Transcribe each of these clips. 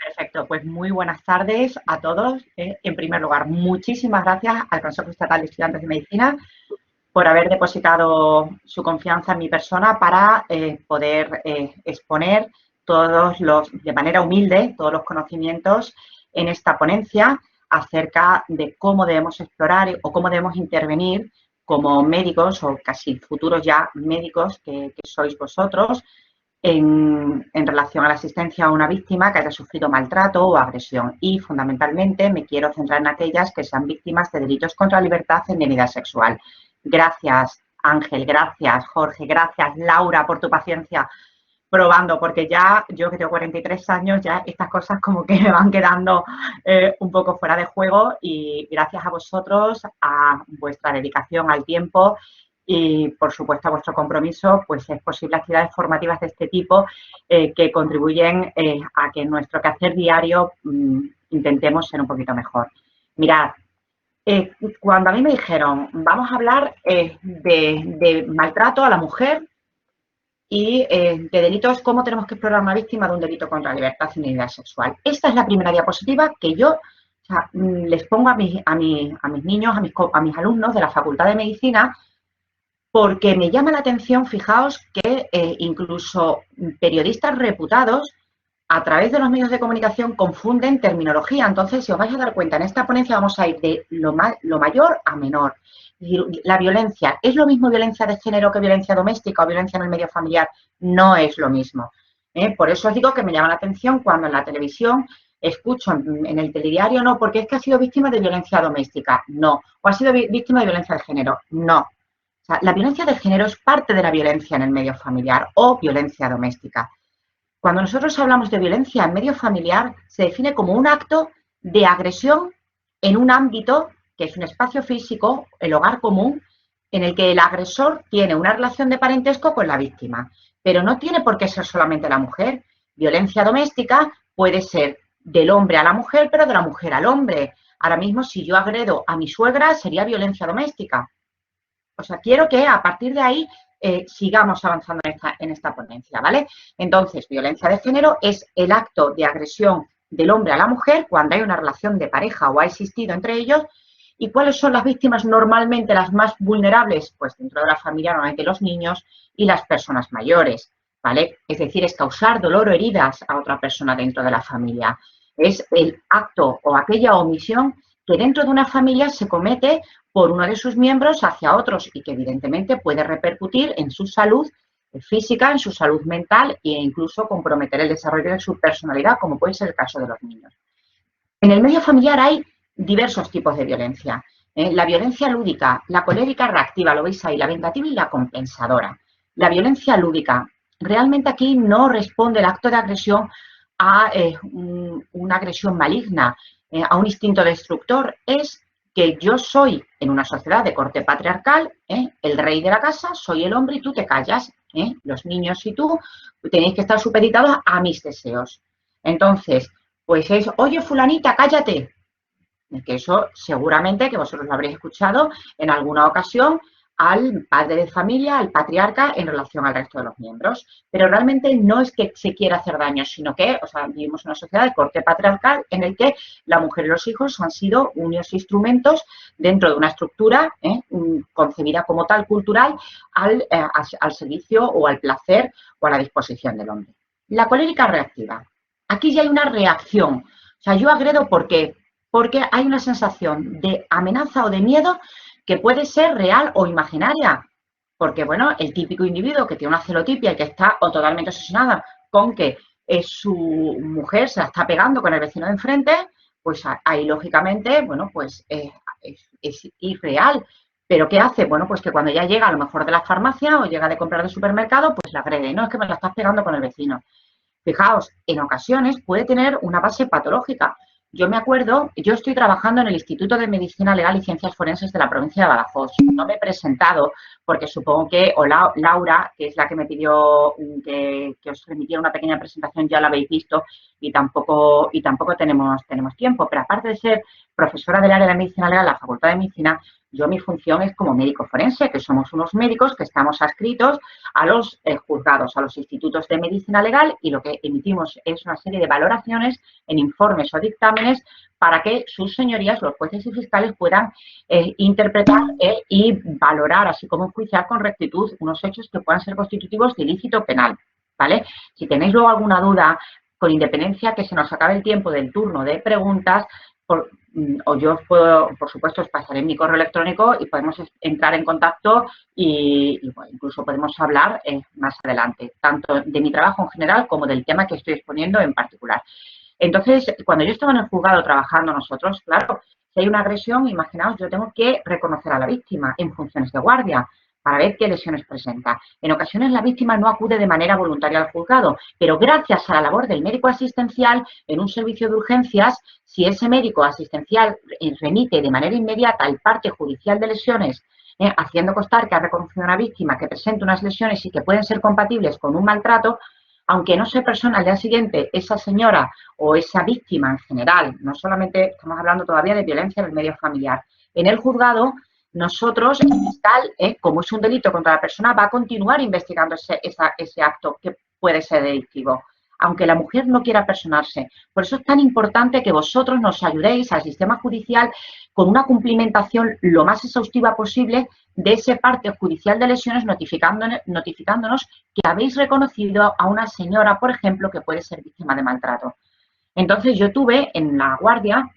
Perfecto, pues muy buenas tardes a todos. En primer lugar, muchísimas gracias al Consejo Estatal de Estudiantes de Medicina por haber depositado su confianza en mi persona para poder exponer de manera humilde, todos los conocimientos en esta ponencia acerca de cómo debemos explorar o cómo debemos intervenir como médicos o casi futuros ya médicos que sois vosotros en relación a la asistencia a una víctima que haya sufrido maltrato o agresión. Y, fundamentalmente, me quiero centrar en aquellas que sean víctimas de delitos contra la libertad en dignidad sexual. Gracias, Ángel, gracias, Jorge, gracias, Laura, por tu paciencia probando, porque ya yo que tengo 43 años, ya estas cosas como que me van quedando un poco fuera de juego y gracias a vosotros, a vuestra dedicación al tiempo y, por supuesto, a vuestro compromiso, pues es posible actividades formativas de este tipo que contribuyen a que en nuestro quehacer diario intentemos ser un poquito mejor. Mirad, cuando a mí me dijeron, vamos a hablar de maltrato a la mujer y de delitos, cómo tenemos que explorar a una víctima de un delito contra la libertad y dignidad sexual. Esta es la primera diapositiva que yo les pongo a mis niños, a mis alumnos de la Facultad de Medicina, porque me llama la atención, fijaos, que incluso periodistas reputados a través de los medios de comunicación confunden terminología. Entonces, si os vais a dar cuenta, en esta ponencia vamos a ir de lo mayor a menor. La violencia, ¿es lo mismo violencia de género que violencia doméstica o violencia en el medio familiar? No es lo mismo. Por eso os digo que me llama la atención cuando en la televisión escucho en el telediario, no, porque es que ha sido víctima de violencia doméstica, no. O ha sido víctima de violencia de género, no. O sea, la violencia de género es parte de la violencia en el medio familiar o violencia doméstica. Cuando nosotros hablamos de violencia en medio familiar, se define como un acto de agresión en un ámbito que es un espacio físico, el hogar común, en el que el agresor tiene una relación de parentesco con la víctima. Pero no tiene por qué ser solamente la mujer. Violencia doméstica puede ser del hombre a la mujer, pero de la mujer al hombre. Ahora mismo, si yo agredo a mi suegra, sería violencia doméstica. O sea, quiero que a partir de ahí sigamos avanzando en esta ponencia, ¿vale? Entonces, violencia de género es el acto de agresión del hombre a la mujer cuando hay una relación de pareja o ha existido entre ellos. ¿Y cuáles son las víctimas normalmente las más vulnerables? Pues dentro de la familia normalmente los niños y las personas mayores, ¿vale? Es decir, es causar dolor o heridas a otra persona dentro de la familia. Es el acto o aquella omisión que dentro de una familia se comete por uno de sus miembros hacia otros y que evidentemente puede repercutir en su salud física, en su salud mental e incluso comprometer el desarrollo de su personalidad, como puede ser el caso de los niños. En el medio familiar hay diversos tipos de violencia. La violencia lúdica, la colérica reactiva, lo veis ahí, la vengativa y la compensadora. La violencia lúdica, realmente aquí no responde el acto de agresión a una agresión maligna, a un instinto destructor, es que yo soy en una sociedad de corte patriarcal, el rey de la casa, soy el hombre y tú te callas. Los niños y tú tenéis que estar supeditados a mis deseos. Entonces, pues es, oye, fulanita, cállate. Que eso seguramente que vosotros lo habréis escuchado en alguna ocasión al padre de familia, al patriarca, en relación al resto de los miembros. Pero realmente no es que se quiera hacer daño, sino que, vivimos en una sociedad de corte patriarcal en el que la mujer y los hijos han sido unos instrumentos dentro de una estructura concebida como tal cultural al servicio o al placer o a la disposición del hombre. La colérica reactiva. Aquí ya hay una reacción. O sea, yo agredo porque hay una sensación de amenaza o de miedo que puede ser real o imaginaria. Porque, bueno, el típico individuo que tiene una celotipia y que está o totalmente obsesionada con que su mujer se la está pegando con el vecino de enfrente, pues ahí, lógicamente, bueno, pues es irreal. ¿Pero qué hace? Bueno, pues que cuando ya llega a lo mejor de la farmacia o llega de comprar del supermercado, pues la agrede. No, es que me la estás pegando con el vecino. Fijaos, en ocasiones puede tener una base patológica. Yo me acuerdo, yo estoy trabajando en el Instituto de Medicina Legal y Ciencias Forenses de la provincia de Badajoz. No me he presentado porque supongo que Laura, que es la que me pidió que os remitiera una pequeña presentación, ya la habéis visto y tampoco tenemos tiempo. Pero aparte de ser profesora del área de medicina legal en la Facultad de Medicina, yo mi función es como médico forense, que somos unos médicos que estamos adscritos a los juzgados, a los institutos de medicina legal, y lo que emitimos es una serie de valoraciones en informes o dictámenes para que sus señorías, los jueces y fiscales, puedan interpretar y valorar, así como enjuiciar con rectitud unos hechos que puedan ser constitutivos de ilícito penal, ¿vale? Si tenéis luego alguna duda, con independencia que se nos acabe el tiempo del turno de preguntas, o yo os puedo, por supuesto, os pasaré mi correo electrónico y podemos entrar en contacto y bueno, incluso podemos hablar más adelante, tanto de mi trabajo en general como del tema que estoy exponiendo en particular. Entonces, cuando yo estaba en el juzgado trabajando nosotros, claro, si hay una agresión, imaginaos, yo tengo que reconocer a la víctima en funciones de guardia para ver qué lesiones presenta. En ocasiones la víctima no acude de manera voluntaria al juzgado, pero gracias a la labor del médico asistencial en un servicio de urgencias, si ese médico asistencial remite de manera inmediata al parte judicial de lesiones, haciendo constar que ha reconocido a una víctima que presenta unas lesiones y que pueden ser compatibles con un maltrato, aunque no se persona al día siguiente esa señora o esa víctima en general, no solamente estamos hablando todavía de violencia en el medio familiar, en el juzgado nosotros, el fiscal, como es un delito contra la persona, va a continuar investigando ese acto que puede ser delictivo, aunque la mujer no quiera personarse. Por eso es tan importante que vosotros nos ayudéis al sistema judicial con una cumplimentación lo más exhaustiva posible de ese parte judicial de lesiones, notificándonos que habéis reconocido a una señora, por ejemplo, que puede ser víctima de maltrato. Entonces yo tuve en la guardia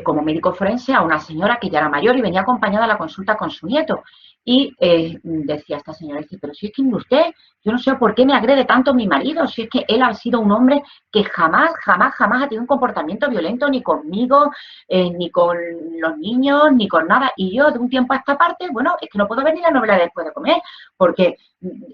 como médico forense a una señora que ya era mayor y venía acompañada a la consulta con su nieto. Y decía esta señora, dice, pero si es que usted, yo no sé por qué me agrede tanto mi marido, si es que él ha sido un hombre que jamás ha tenido un comportamiento violento ni conmigo, ni con los niños, ni con nada. Y yo de un tiempo a esta parte, bueno, es que no puedo ver ni la novela después de comer, porque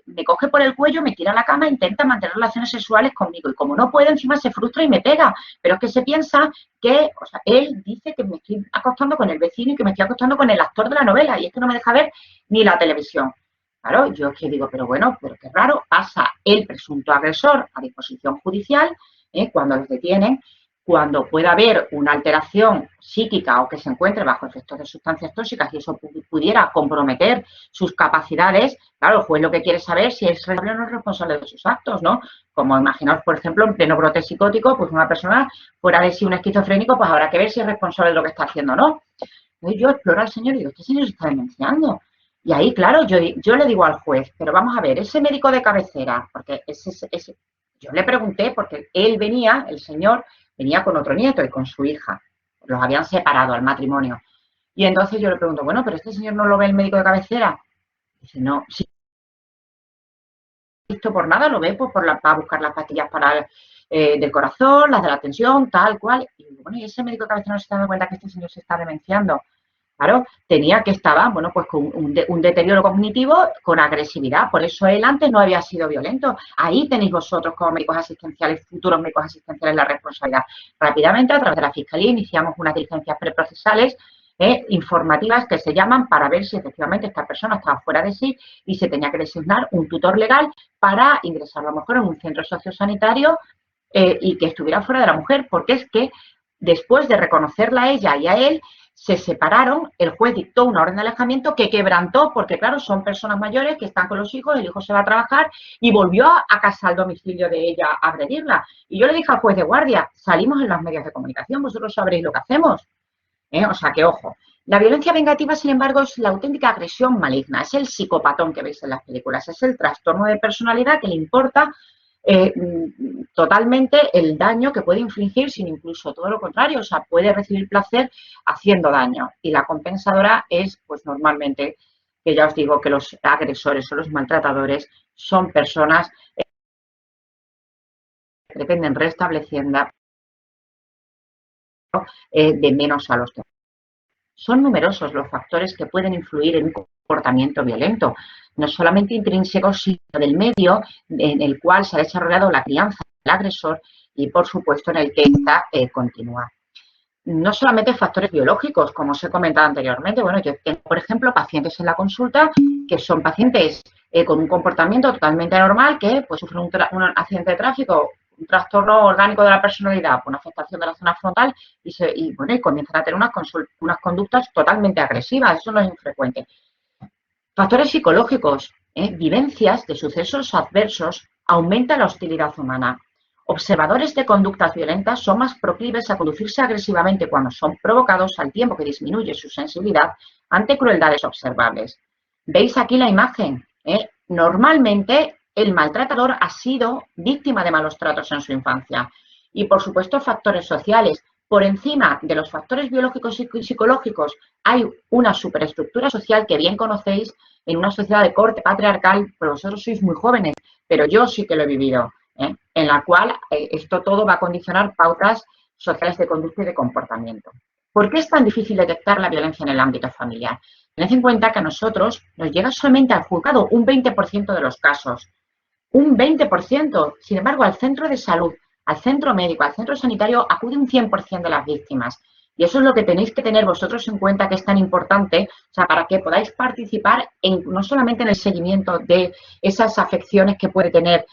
me coge por el cuello, me tira a la cama e intenta mantener relaciones sexuales conmigo. Y como no puede, encima se frustra y me pega. Pero es que se piensa que, o sea, él dice que me estoy acostando con el vecino y que me estoy acostando con el actor de la novela y es que no me deja ver ni la televisión. Claro, yo es que digo, pero bueno, pero qué raro, pasa el presunto agresor a disposición judicial cuando los detienen, cuando pueda haber una alteración psíquica o que se encuentre bajo efectos de sustancias tóxicas y eso pudiera comprometer sus capacidades, claro, el juez lo que quiere saber si es responsable o no es responsable de sus actos, ¿no? Como imaginaos, por ejemplo, en pleno brote psicótico, pues una persona fuera de sí un esquizofrénico, pues habrá que ver si es responsable de lo que está haciendo o no. Entonces yo exploro al señor y digo, este señor se está denunciando. Y ahí, claro, yo le digo al juez, pero vamos a ver, ese médico de cabecera, porque yo le pregunté, porque él venía, el señor, venía con otro nieto y con su hija. Los habían separado al matrimonio. Y entonces yo le pregunto, bueno, pero este señor no lo ve el médico de cabecera. Dice, no, sí, visto por nada, lo ve pues, para buscar las pastillas para del corazón, las de la tensión, tal cual. Y digo, bueno, y ese médico de cabecera no se está dando cuenta que este señor se está demenciando. Claro, tenía que estar, bueno, pues con un deterioro cognitivo, con agresividad. Por eso él antes no había sido violento. Ahí tenéis vosotros como médicos asistenciales, futuros médicos asistenciales, la responsabilidad. Rápidamente, a través de la Fiscalía, iniciamos unas diligencias preprocesales informativas que se llaman para ver si efectivamente esta persona estaba fuera de sí y se tenía que designar un tutor legal para ingresarlo a lo mejor en un centro sociosanitario y que estuviera fuera de la mujer, porque es que después de reconocerla a ella y a él, se separaron, el juez dictó una orden de alejamiento que quebrantó, porque claro, son personas mayores que están con los hijos, el hijo se va a trabajar y volvió a casa al domicilio de ella a agredirla. Y yo le dije al juez de guardia, salimos en los medios de comunicación, vosotros sabréis lo que hacemos. O sea, que ojo. La violencia vengativa, sin embargo, es la auténtica agresión maligna, es el psicopatón que veis en las películas, es el trastorno de personalidad que le importa totalmente el daño que puede infligir sin incluso todo lo contrario, o sea, puede recibir placer haciendo daño. Y la compensadora es, pues normalmente, que ya os digo que los agresores o los maltratadores son personas que dependen restableciendo de menos a los demás. Son numerosos los factores que pueden influir en un comportamiento violento, no solamente intrínsecos, sino del medio en el cual se ha desarrollado la crianza del agresor y, por supuesto, en el que ésta continúa. No solamente factores biológicos, como os he comentado anteriormente. Bueno, yo tengo, por ejemplo, pacientes en la consulta que son pacientes con un comportamiento totalmente anormal que pues, sufren un accidente de tráfico un trastorno orgánico de la personalidad, una afectación de la zona frontal y comienzan a tener unas conductas totalmente agresivas. Eso no es infrecuente. Factores psicológicos, vivencias de sucesos adversos, aumenta la hostilidad humana. Observadores de conductas violentas son más proclives a conducirse agresivamente cuando son provocados al tiempo que disminuye su sensibilidad ante crueldades observables. ¿Veis aquí la imagen? Normalmente el maltratador ha sido víctima de malos tratos en su infancia. Y por supuesto factores sociales. Por encima de los factores biológicos y psicológicos hay una superestructura social que bien conocéis en una sociedad de corte patriarcal, pero vosotros sois muy jóvenes, pero yo sí que lo he vivido, en la cual esto todo va a condicionar pautas sociales de conducta y de comportamiento. ¿Por qué es tan difícil detectar la violencia en el ámbito familiar? Tened en cuenta que a nosotros nos llega solamente al juzgado un 20% de los casos. Un 20%. Sin embargo, al centro de salud, al centro médico, al centro sanitario, acude un 100% de las víctimas. Y eso es lo que tenéis que tener vosotros en cuenta, que es tan importante, o sea, para que podáis participar no solamente en el seguimiento de esas afecciones que puede tener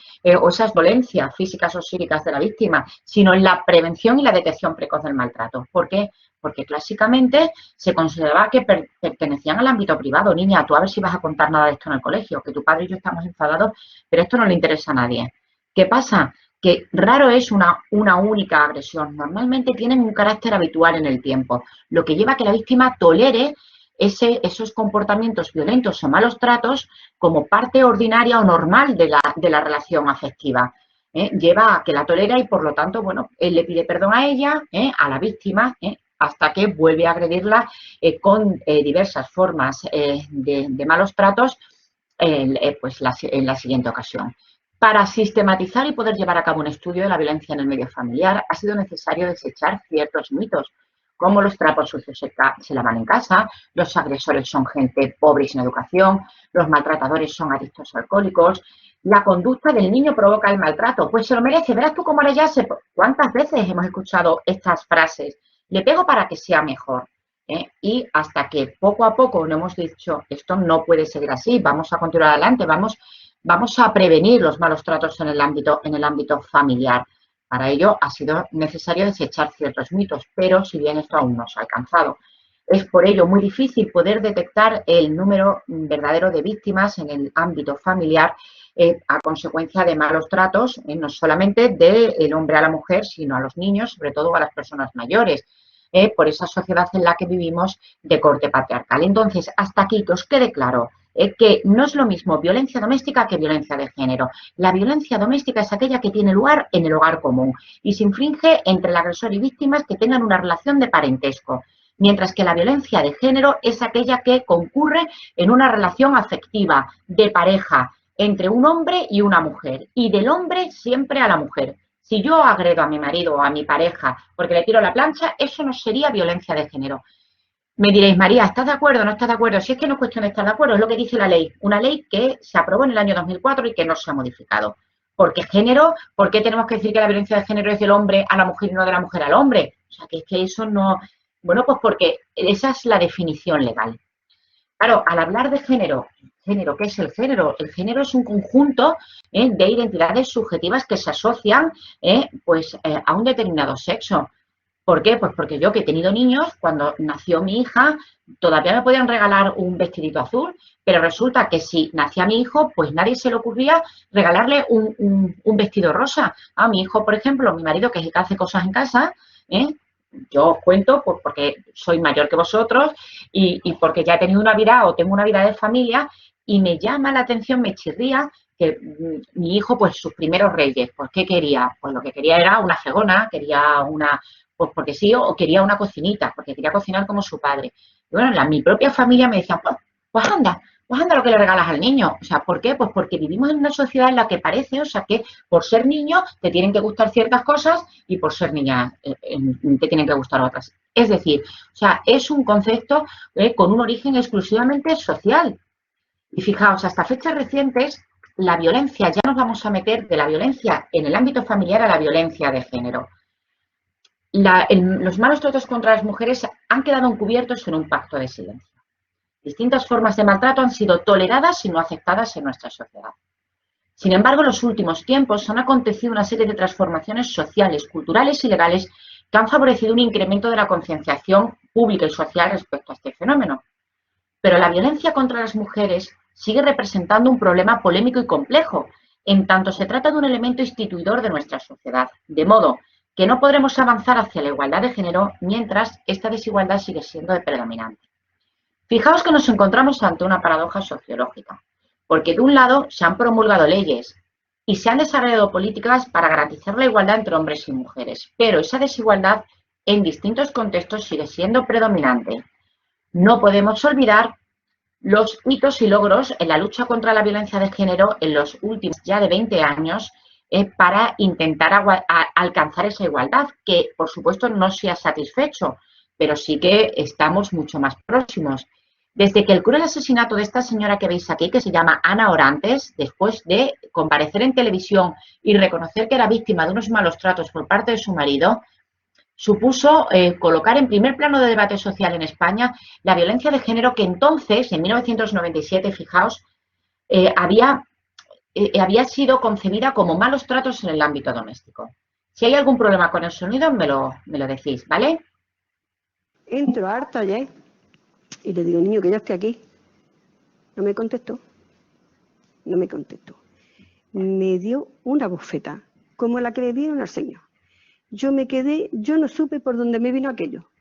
o esas dolencias físicas o psíquicas de la víctima, sino en la prevención y la detección precoz del maltrato. ¿Por qué? Porque clásicamente se consideraba que pertenecían al ámbito privado. Niña, tú a ver si vas a contar nada de esto en el colegio, que tu padre y yo estamos enfadados, pero esto no le interesa a nadie. ¿Qué pasa? Que raro es una única agresión. Normalmente tienen un carácter habitual en el tiempo, lo que lleva a que la víctima tolere esos comportamientos violentos o malos tratos como parte ordinaria o normal de la relación afectiva. Lleva a que la tolera y, por lo tanto, bueno, él le pide perdón a ella, a la víctima, hasta que vuelve a agredirla con diversas formas de malos tratos pues en la siguiente ocasión. Para sistematizar y poder llevar a cabo un estudio de la violencia en el medio familiar, ha sido necesario desechar ciertos mitos, como los trapos sucios se lavan en casa, los agresores son gente pobre y sin educación, los maltratadores son adictos alcohólicos, la conducta del niño provoca el maltrato, pues se lo merece. Verás tú cómo ahora ya ¿Cuántas veces hemos escuchado estas frases? Le pego para que sea mejor. Y hasta que poco a poco no hemos dicho, esto no puede seguir así, vamos a continuar adelante, vamos a prevenir los malos tratos en el ámbito familiar. Para ello ha sido necesario desechar ciertos mitos, pero si bien esto aún no se ha alcanzado. Es por ello muy difícil poder detectar el número verdadero de víctimas en el ámbito familiar a consecuencia de malos tratos, no solamente del hombre a la mujer, sino a los niños, sobre todo a las personas mayores, por esa sociedad en la que vivimos de corte patriarcal. Entonces, hasta aquí que os quede claro que no es lo mismo violencia doméstica que violencia de género. La violencia doméstica es aquella que tiene lugar en el hogar común y se infringe entre el agresor y víctimas que tengan una relación de parentesco, mientras que la violencia de género es aquella que concurre en una relación afectiva, de pareja, entre un hombre y una mujer, y del hombre siempre a la mujer. Si yo agredo a mi marido o a mi pareja porque le tiro la plancha, eso no sería violencia de género. Me diréis, María, ¿estás de acuerdo o no estás de acuerdo? Si es que no es cuestión de estar de acuerdo, es lo que dice la ley. Una ley que se aprobó en el año 2004 y que no se ha modificado. ¿Por qué género? ¿Por qué tenemos que decir que la violencia de género es del hombre a la mujer y no de la mujer al hombre? O sea, que es que eso no... Bueno, pues porque esa es la definición legal. Claro, al hablar de género, ¿qué es el género? El género es un conjunto de identidades subjetivas que se asocian a un determinado sexo. ¿Por qué? Pues porque yo que he tenido niños, cuando nació mi hija, todavía me podían regalar un vestidito azul, pero resulta que si nacía mi hijo, pues nadie se le ocurría regalarle un vestido rosa. A mi hijo, por ejemplo, mi marido, que es el que hace cosas en casa, yo os cuento pues, porque soy mayor que vosotros y porque ya he tenido una vida o tengo una vida de familia y me llama la atención, me chirría que mi hijo, pues sus primeros reyes, pues ¿qué quería? Pues lo que quería era una fregona, quería una, pues porque sí, o quería una cocinita, porque quería cocinar como su padre. Y bueno, mi propia familia me decía, pues anda lo que le regalas al niño. O sea, ¿por qué? Pues porque vivimos en una sociedad en la que parece, o sea, que por ser niño te tienen que gustar ciertas cosas y por ser niña te tienen que gustar otras. Es decir, o sea, es un concepto con un origen exclusivamente social. Y fijaos, hasta fechas recientes, la violencia, ya nos vamos a meter de la violencia en el ámbito familiar a la violencia de género. Los malos tratos contra las mujeres han quedado encubiertos en un pacto de silencio. Distintas formas de maltrato han sido toleradas y no aceptadas en nuestra sociedad. Sin embargo, en los últimos tiempos han acontecido una serie de transformaciones sociales, culturales y legales que han favorecido un incremento de la concienciación pública y social respecto a este fenómeno. Pero la violencia contra las mujeres sigue representando un problema polémico y complejo, en tanto se trata de un elemento instituidor de nuestra sociedad, de modo que no podremos avanzar hacia la igualdad de género mientras esta desigualdad sigue siendo predominante. Fijaos que nos encontramos ante una paradoja sociológica, porque de un lado se han promulgado leyes y se han desarrollado políticas para garantizar la igualdad entre hombres y mujeres, pero esa desigualdad en distintos contextos sigue siendo predominante. No podemos olvidar los hitos y logros en la lucha contra la violencia de género en los últimos ya de 20 años para intentar alcanzar esa igualdad, que por supuesto no se ha satisfecho, pero sí que estamos mucho más próximos. Desde que el cruel asesinato de esta señora que veis aquí, que se llama Ana Orantes, después de comparecer en televisión y reconocer que era víctima de unos malos tratos por parte de su marido, supuso colocar en primer plano de debate social en España la violencia de género que entonces, en 1997, fijaos, había sido concebida como malos tratos en el ámbito doméstico. Si hay algún problema con el sonido, me lo decís, ¿vale? Entro harta ayer y le digo, niño, que ya estoy aquí. No me contestó. No me contestó. Me dio una bofeta, como la que le dieron al señor. Yo me quedé, yo no supe por dónde me vino aquello.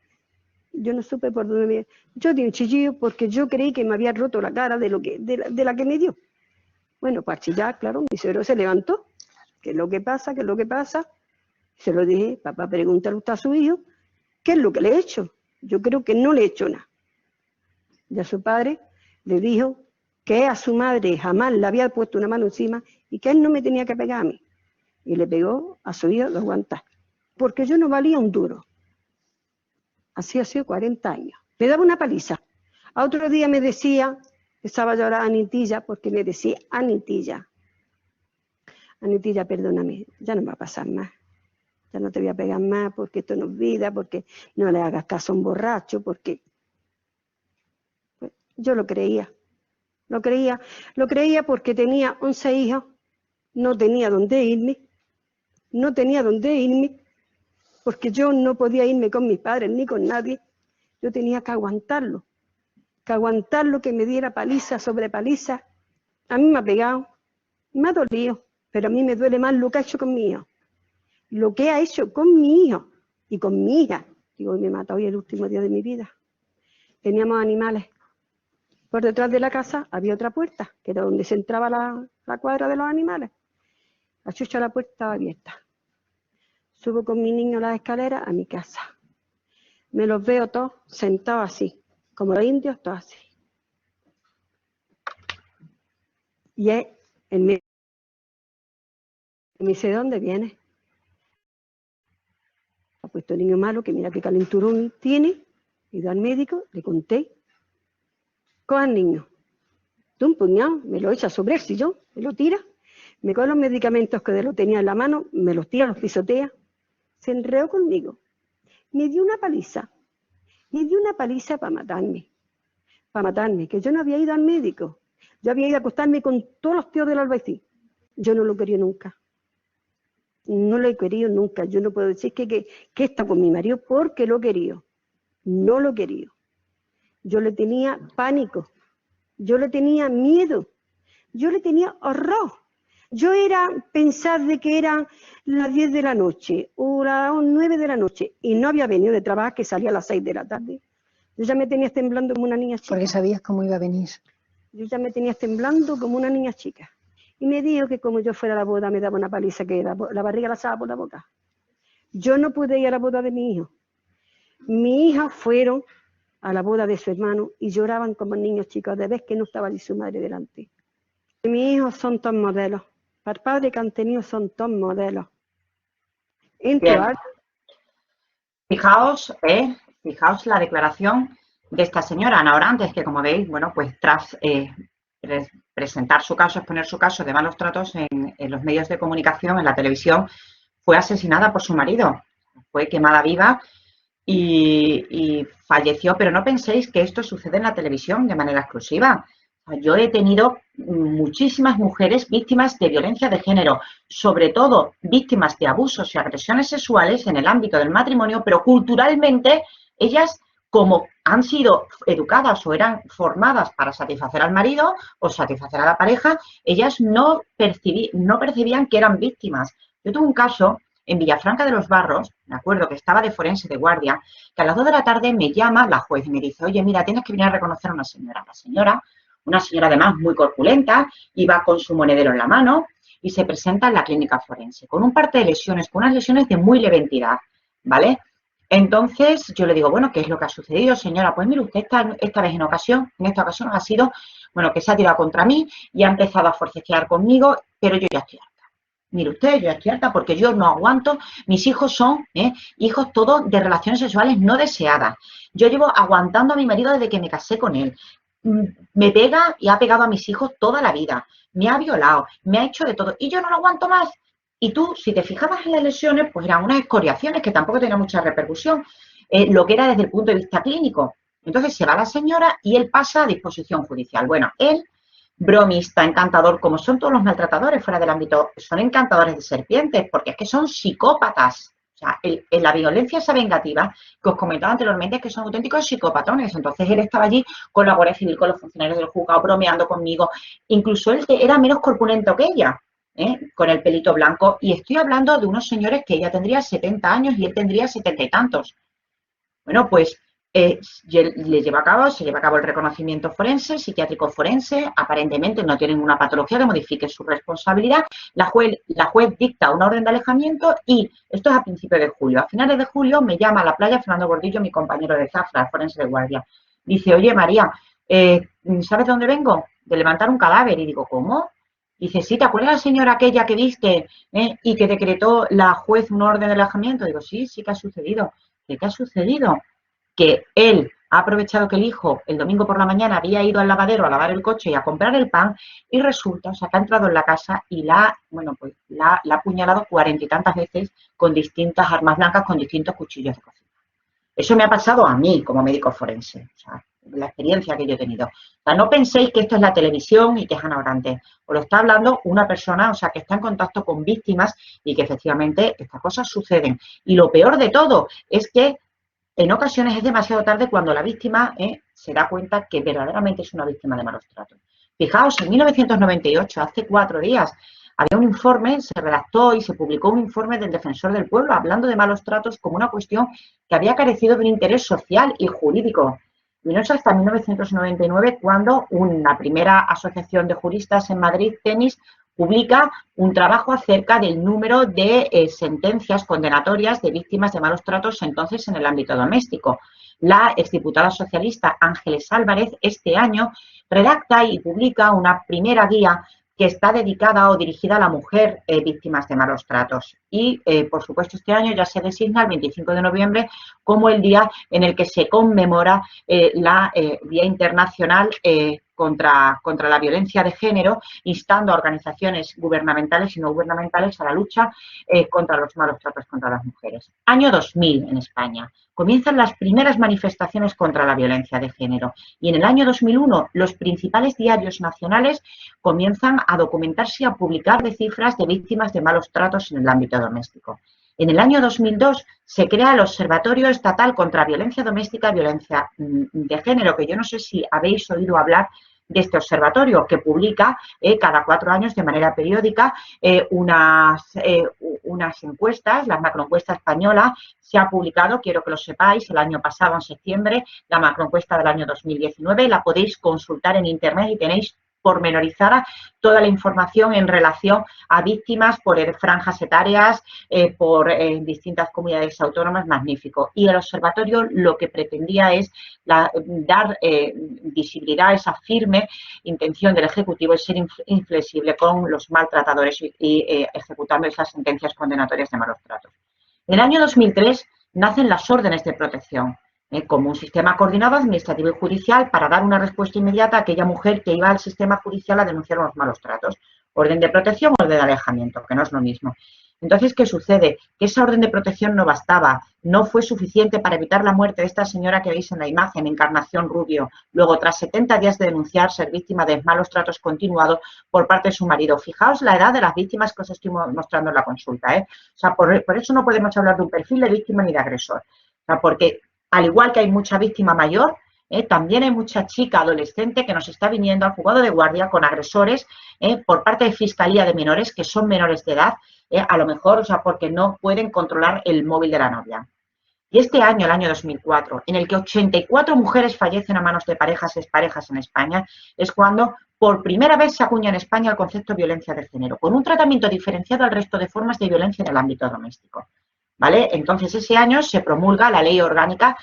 Yo no supe por dónde me... Yo di un chillido porque yo creí que me había roto la cara de la que me dio. Bueno, para chillar, claro, mi suegro se levantó. ¿Qué es lo que pasa? ¿Qué es lo que pasa? Se lo dije, papá, pregúntale usted a su hijo, ¿qué es lo que le he hecho? Yo creo que no le he hecho nada. Y a su padre le dijo que a su madre jamás le había puesto una mano encima y que él no me tenía que pegar a mí. Y le pegó a su hijo 2 guantas. Porque yo no valía un duro. Así ha sido 40 años. Me daba una paliza. A otro día me decía, empezaba a llorar Anitilla, porque me decía, Anitilla, perdóname, ya no me va a pasar más. Ya no te voy a pegar más porque esto no es vida, porque no le hagas caso a un borracho, porque... Pues, yo lo creía. Lo creía porque tenía 11 hijos, no tenía dónde irme, porque yo no podía irme con mis padres ni con nadie. Yo tenía que aguantarlo, que me diera paliza sobre paliza. A mí me ha pegado, me ha dolido, pero a mí me duele más lo que ha hecho con mi hijo. Lo que ha hecho con mi hijo y con mi hija. Digo, me mata hoy el último día de mi vida. Teníamos animales. Por detrás de la casa había otra puerta, que era donde se entraba la cuadra de los animales. La chucha de la puerta estaba abierta. Subo con mi niño las escaleras a mi casa. Me los veo todos sentados así, como los indios, todos así. Y él me dice, ¿de dónde viene? Ha puesto el niño malo, que mira qué calenturón tiene. He ido al médico, le conté. Coja al niño, de un puñado, me lo echa sobre el sillón, me lo tira. Me coge los medicamentos que lo tenía en la mano, me los tira, los pisotea. Se enredó conmigo. Me dio una paliza para matarme, que yo no había ido al médico. Yo había ido a acostarme con todos los tíos del Albaicín. Yo no lo quería nunca. No lo he querido nunca. Yo no puedo decir que está con mi marido porque lo he querido. No lo he querido. Yo le tenía pánico. Yo le tenía miedo. Yo le tenía horror. Yo era pensar de que eran las 10 de la noche o las 9 de la noche y no había venido de trabajar, que salía a las 6 de la tarde. Yo ya me tenía temblando como una niña chica. Porque sabías cómo iba a venir. Yo ya me tenía temblando como una niña chica. Y me dijo que como yo fuera a la boda me daba una paliza, que la barriga la sacaba por la boca. Yo no pude ir a la boda de mi hijo. Mis hijas fueron a la boda de su hermano y lloraban como niños chicos de vez que no estaba ni su madre delante. Mis hijos son todos modelos. Para el padre que han tenido son todos modelos. Fijaos la declaración de esta señora Ana Orantes, que como veis, bueno, pues tras presentar su caso, exponer su caso de malos tratos en los medios de comunicación, en la televisión, fue asesinada por su marido, fue quemada viva y falleció. Pero no penséis que esto sucede en la televisión de manera exclusiva. Yo he tenido muchísimas mujeres víctimas de violencia de género, sobre todo víctimas de abusos y agresiones sexuales en el ámbito del matrimonio, pero culturalmente ellas, como han sido educadas o eran formadas para satisfacer al marido o satisfacer a la pareja, ellas no percibían que eran víctimas. Yo tuve un caso en Villafranca de los Barros, me acuerdo que estaba de forense de guardia, que a las 2 de la tarde me llama la juez y me dice, oye, mira, tienes que venir a reconocer a una señora. La señora, una señora además muy corpulenta, iba con su monedero en la mano y se presenta en la clínica forense, con un parte de lesiones, con unas lesiones de muy leve entidad, ¿vale? Entonces yo le digo, bueno, ¿qué es lo que ha sucedido, señora? Pues mire, usted esta vez en esta ocasión ha sido, bueno, que se ha tirado contra mí y ha empezado a forcejear conmigo, pero yo ya estoy harta. Mire usted, yo ya estoy harta porque yo no aguanto, mis hijos son hijos todos de relaciones sexuales no deseadas. Yo llevo aguantando a mi marido desde que me casé con él. Me pega y ha pegado a mis hijos toda la vida. Me ha violado, me ha hecho de todo y yo no lo aguanto más. Y tú, si te fijabas en las lesiones, pues eran unas escoriaciones que tampoco tenían mucha repercusión, lo que era desde el punto de vista clínico. Entonces se va la señora y él pasa a disposición judicial. Bueno, él, bromista, encantador, como son todos los maltratadores fuera del ámbito, son encantadores de serpientes, porque es que son psicópatas. O sea, la violencia esa vengativa que os comentaba anteriormente es que son auténticos psicopatones. Entonces él estaba allí con la Guardia Civil, con los funcionarios del juzgado, bromeando conmigo. Incluso él era menos corpulento que ella. Con el pelito blanco, y estoy hablando de unos señores que ella tendría 70 años y él tendría 70 y tantos. Bueno, pues se lleva a cabo el reconocimiento forense, psiquiátrico forense, aparentemente no tienen una patología que modifique su responsabilidad. La juez dicta una orden de alejamiento y esto es a principios de julio. A finales de julio me llama a la playa Fernando Gordillo, mi compañero de Zafra, forense de guardia. Dice, oye María, ¿sabes de dónde vengo? De levantar un cadáver. Y digo, ¿cómo? Dice, sí, ¿te acuerdas la señora aquella que viste y que decretó la juez un orden de alejamiento? Digo, sí, sí que ha sucedido. ¿Qué ha sucedido? Que él ha aprovechado que el hijo el domingo por la mañana había ido al lavadero a lavar el coche y a comprar el pan y resulta, o sea, que ha entrado en la casa y la ha apuñalado 40 y tantas veces con distintas armas blancas, con distintos cuchillos de cocina. Eso me ha pasado a mí como médico forense, o sea, la experiencia que yo he tenido. O sea, no penséis que esto es la televisión y que es Ana Orantes. Os lo está hablando una persona, o sea, que está en contacto con víctimas y que efectivamente estas cosas suceden. Y lo peor de todo es que en ocasiones es demasiado tarde cuando la víctima se da cuenta que verdaderamente es una víctima de malos tratos. Fijaos, en 1998, hace 4 días, había un informe, se redactó y se publicó un informe del Defensor del Pueblo hablando de malos tratos como una cuestión que había carecido de un interés social y jurídico. Y no es hasta 1999 cuando una primera asociación de juristas en Madrid, Temis, publica un trabajo acerca del número de sentencias condenatorias de víctimas de malos tratos entonces en el ámbito doméstico. La exdiputada socialista Ángeles Álvarez este año redacta y publica una primera guía que está dedicada o dirigida a la mujer víctimas de malos tratos. Y, por supuesto, este año ya se designa el 25 de noviembre como el día en el que se conmemora la Día Internacional contra la violencia de género, instando a organizaciones gubernamentales y no gubernamentales a la lucha contra los malos tratos contra las mujeres. Año 2000 en España. Comienzan las primeras manifestaciones contra la violencia de género y en el año 2001 los principales diarios nacionales comienzan a documentarse y a publicar de cifras de víctimas de malos tratos en el ámbito doméstico. En el año 2002 se crea el Observatorio Estatal contra Violencia Doméstica y Violencia de Género, que yo no sé si habéis oído hablar de este observatorio, que publica cada 4 años de manera periódica unas encuestas. La macroencuesta española se ha publicado, quiero que lo sepáis, el año pasado, en septiembre, la macroencuesta del año 2019, la podéis consultar en internet y tenéis pormenorizada toda la información en relación a víctimas por franjas etarias, por distintas comunidades autónomas, magnífico. Y el observatorio lo que pretendía es dar visibilidad a esa firme intención del Ejecutivo de ser inflexible con los maltratadores y ejecutando esas sentencias condenatorias de malos tratos. En el año 2003 nacen las órdenes de protección, como un sistema coordinado administrativo y judicial para dar una respuesta inmediata a aquella mujer que iba al sistema judicial a denunciar unos malos tratos. Orden de protección o orden de alejamiento, que no es lo mismo. Entonces, ¿qué sucede? Que esa orden de protección no bastaba, no fue suficiente para evitar la muerte de esta señora que veis en la imagen, Encarnación Rubio. Luego, tras 70 días de denunciar, ser víctima de malos tratos continuados por parte de su marido. Fijaos la edad de las víctimas que os estoy mostrando en la consulta, ¿eh? O sea, por eso no podemos hablar de un perfil de víctima ni de agresor. O sea, porque al igual que hay mucha víctima mayor, también hay mucha chica adolescente que nos está viniendo al juzgado de guardia con agresores por parte de Fiscalía de Menores, que son menores de edad, a lo mejor, o sea, porque no pueden controlar el móvil de la novia. Y este año, el año 2004, en el que 84 mujeres fallecen a manos de parejas exparejas en España, es cuando por primera vez se acuña en España el concepto de violencia de género, con un tratamiento diferenciado al resto de formas de violencia en el ámbito doméstico. ¿Vale? Entonces, ese año se promulga la ley orgánica,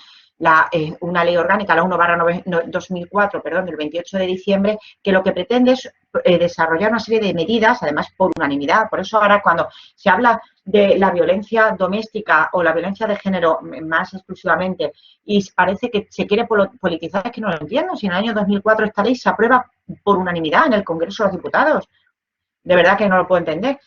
una ley orgánica, la 1/2004, del 28 de diciembre, que lo que pretende es desarrollar una serie de medidas, además por unanimidad. Por eso ahora cuando se habla de la violencia doméstica o la violencia de género más exclusivamente y parece que se quiere politizar, es que no lo entiendo. Si en el año 2004 esta ley se aprueba por unanimidad en el Congreso de los Diputados. De verdad que no lo puedo entender.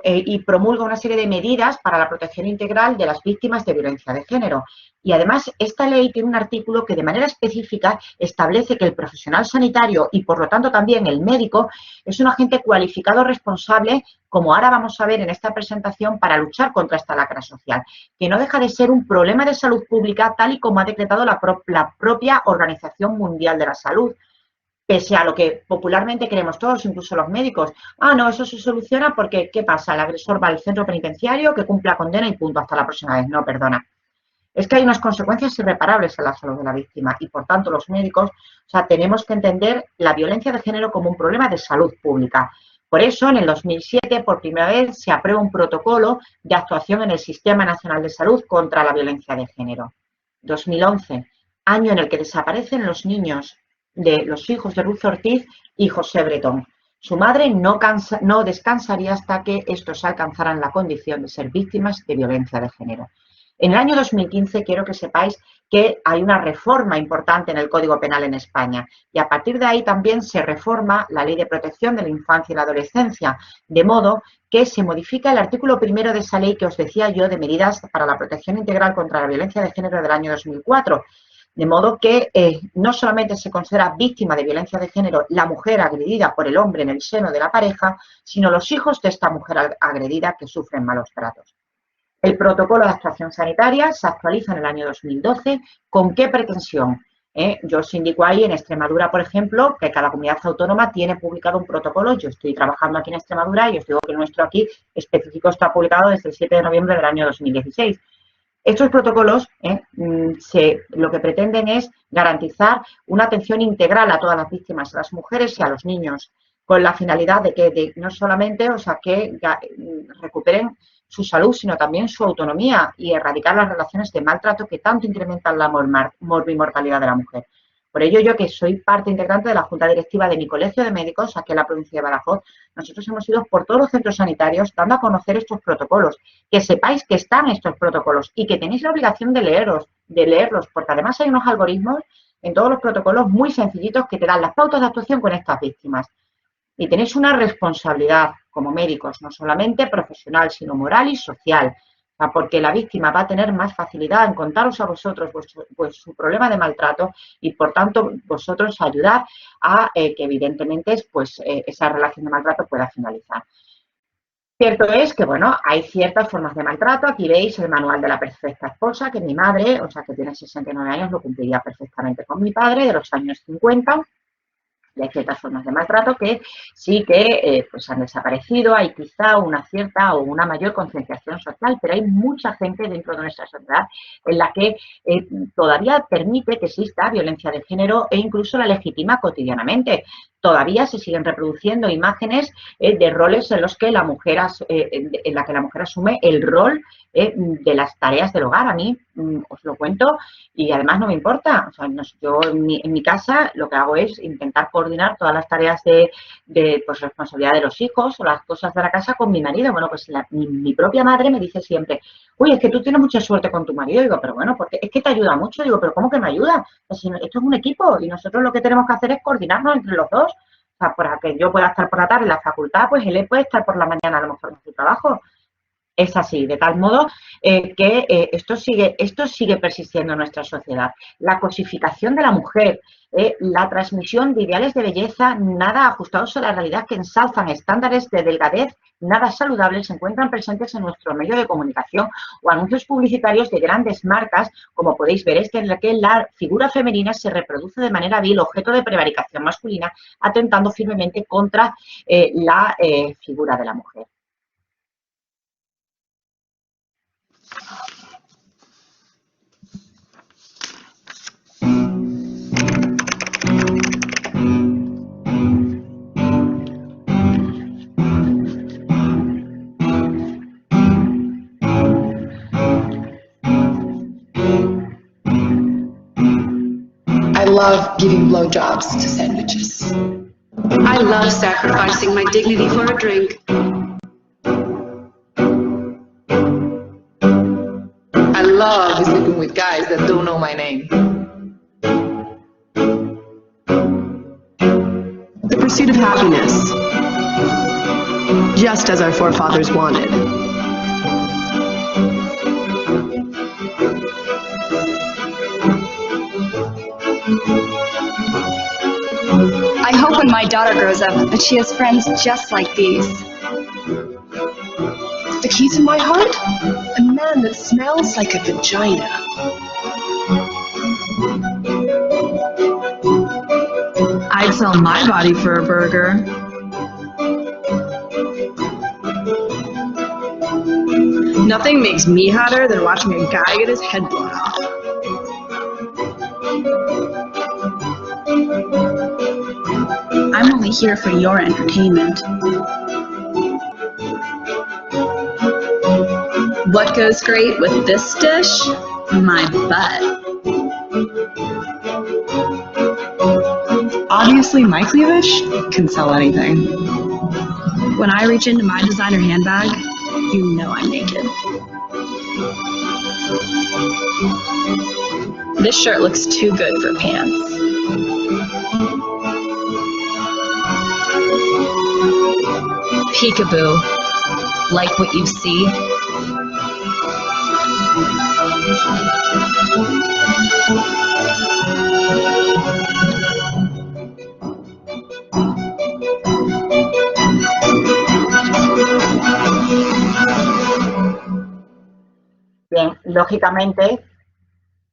Y promulga una serie de medidas para la protección integral de las víctimas de violencia de género. Y además, esta ley tiene un artículo que de manera específica establece que el profesional sanitario y, por lo tanto, también el médico es un agente cualificado responsable, como ahora vamos a ver en esta presentación, para luchar contra esta lacra social, que no deja de ser un problema de salud pública, tal y como ha decretado la propia Organización Mundial de la Salud. Pese a lo que popularmente creemos todos, incluso los médicos, no, eso se soluciona porque, ¿qué pasa? El agresor va al centro penitenciario, que cumpla condena y punto, hasta la próxima vez. No, perdona. Es que hay unas consecuencias irreparables en la salud de la víctima y, por tanto, los médicos, o sea, tenemos que entender la violencia de género como un problema de salud pública. Por eso, en el 2007, por primera vez, se aprueba un protocolo de actuación en el Sistema Nacional de Salud contra la violencia de género. 2011, año en el que desaparecen los niños de los hijos de Ruth Ortiz y José Bretón. Su madre no descansaría hasta que estos alcanzaran la condición de ser víctimas de violencia de género. En el año 2015 quiero que sepáis que hay una reforma importante en el Código Penal en España y a partir de ahí también se reforma la Ley de Protección de la Infancia y la Adolescencia, de modo que se modifica el artículo 1 de esa ley que os decía yo de medidas para la protección integral contra la violencia de género del año 2004. De modo que no solamente se considera víctima de violencia de género la mujer agredida por el hombre en el seno de la pareja, sino los hijos de esta mujer agredida que sufren malos tratos. El protocolo de actuación sanitaria se actualiza en el año 2012. ¿Con qué pretensión? Yo os indico ahí en Extremadura, por ejemplo, que cada comunidad autónoma tiene publicado un protocolo. Yo estoy trabajando aquí en Extremadura y os digo que el nuestro aquí específico está publicado desde el 7 de noviembre del año 2016. Estos protocolos lo que pretenden es garantizar una atención integral a todas las víctimas, a las mujeres y a los niños, con la finalidad de que no solamente, que recuperen su salud, sino también su autonomía y erradicar las relaciones de maltrato que tanto incrementan la morbimortalidad de la mujer. Por ello, yo que soy parte integrante de la Junta Directiva de mi Colegio de Médicos, aquí en la provincia de Badajoz, nosotros hemos ido por todos los centros sanitarios dando a conocer estos protocolos, que sepáis que están estos protocolos y que tenéis la obligación de leerlos, porque además hay unos algoritmos en todos los protocolos muy sencillitos que te dan las pautas de actuación con estas víctimas. Y tenéis una responsabilidad como médicos, no solamente profesional, sino moral y social, porque la víctima va a tener más facilidad en contaros a vosotros su problema de maltrato y, por tanto, vosotros ayudar a que, evidentemente, esa relación de maltrato pueda finalizar. Cierto es que, bueno, hay ciertas formas de maltrato. Aquí veis el manual de la perfecta esposa, que mi madre, que tiene 69 años, lo cumpliría perfectamente con mi padre, de los años 50. Y hay ciertas formas de maltrato que sí que han desaparecido, hay quizá una cierta o una mayor concienciación social, pero hay mucha gente dentro de nuestra sociedad en la que todavía permite que exista violencia de género e incluso la legitima cotidianamente. Todavía se siguen reproduciendo imágenes de roles en los que la mujer asume el rol de las tareas del hogar. A mí os lo cuento y además no me importa. Yo en mi casa lo que hago es intentar coordinar todas las tareas de responsabilidad de los hijos o las cosas de la casa con mi marido. Bueno, pues mi propia madre me dice siempre, uy, es que tú tienes mucha suerte con tu marido. Digo, pero bueno, porque es que te ayuda mucho. Digo, pero ¿cómo que me ayuda? Esto es un equipo y nosotros lo que tenemos que hacer es coordinarnos entre los dos. Para que yo pueda estar por la tarde en la facultad, pues él puede estar por la mañana a lo mejor en su trabajo. Es así, de tal modo que esto sigue persistiendo en nuestra sociedad. La cosificación de la mujer, la transmisión de ideales de belleza nada ajustados a la realidad, que ensalzan estándares de delgadez nada saludables, se encuentran presentes en nuestro medio de comunicación o anuncios publicitarios de grandes marcas, como podéis ver, en la que la figura femenina se reproduce de manera vil, objeto de prevaricación masculina, atentando firmemente contra la figura de la mujer. I love giving blowjobs to sandwiches. I love sacrificing my dignity for a drink. I love sleeping with guys that don't know my name. The pursuit of happiness, just as our forefathers wanted. I hope when my daughter grows up that she has friends just like these. The key to my heart? A man that smells like a vagina. I'd sell my body for a burger. Nothing makes me hotter than watching a guy get his head blown off. I'm only here for your entertainment. What goes great with this dish? My butt. Obviously, my cleavage can sell anything. When I reach into my designer handbag, you know I'm naked. This shirt looks too good for pants. Peekaboo. Like what you see? Bien, lógicamente,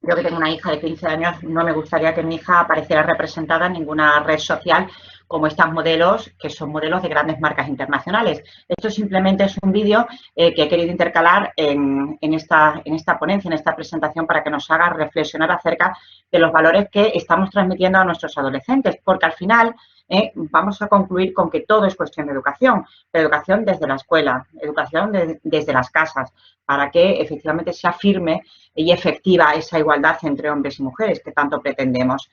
yo que tengo una hija de 15 años, no me gustaría que mi hija apareciera representada en ninguna red social como estas modelos, que son modelos de grandes marcas internacionales. Esto simplemente es un vídeo que he querido intercalar en esta ponencia, en esta presentación, para que nos haga reflexionar acerca de los valores que estamos transmitiendo a nuestros adolescentes, porque al final vamos a concluir con que todo es cuestión de educación desde la escuela, educación desde las casas, para que efectivamente sea firme y efectiva esa igualdad entre hombres y mujeres que tanto pretendemos.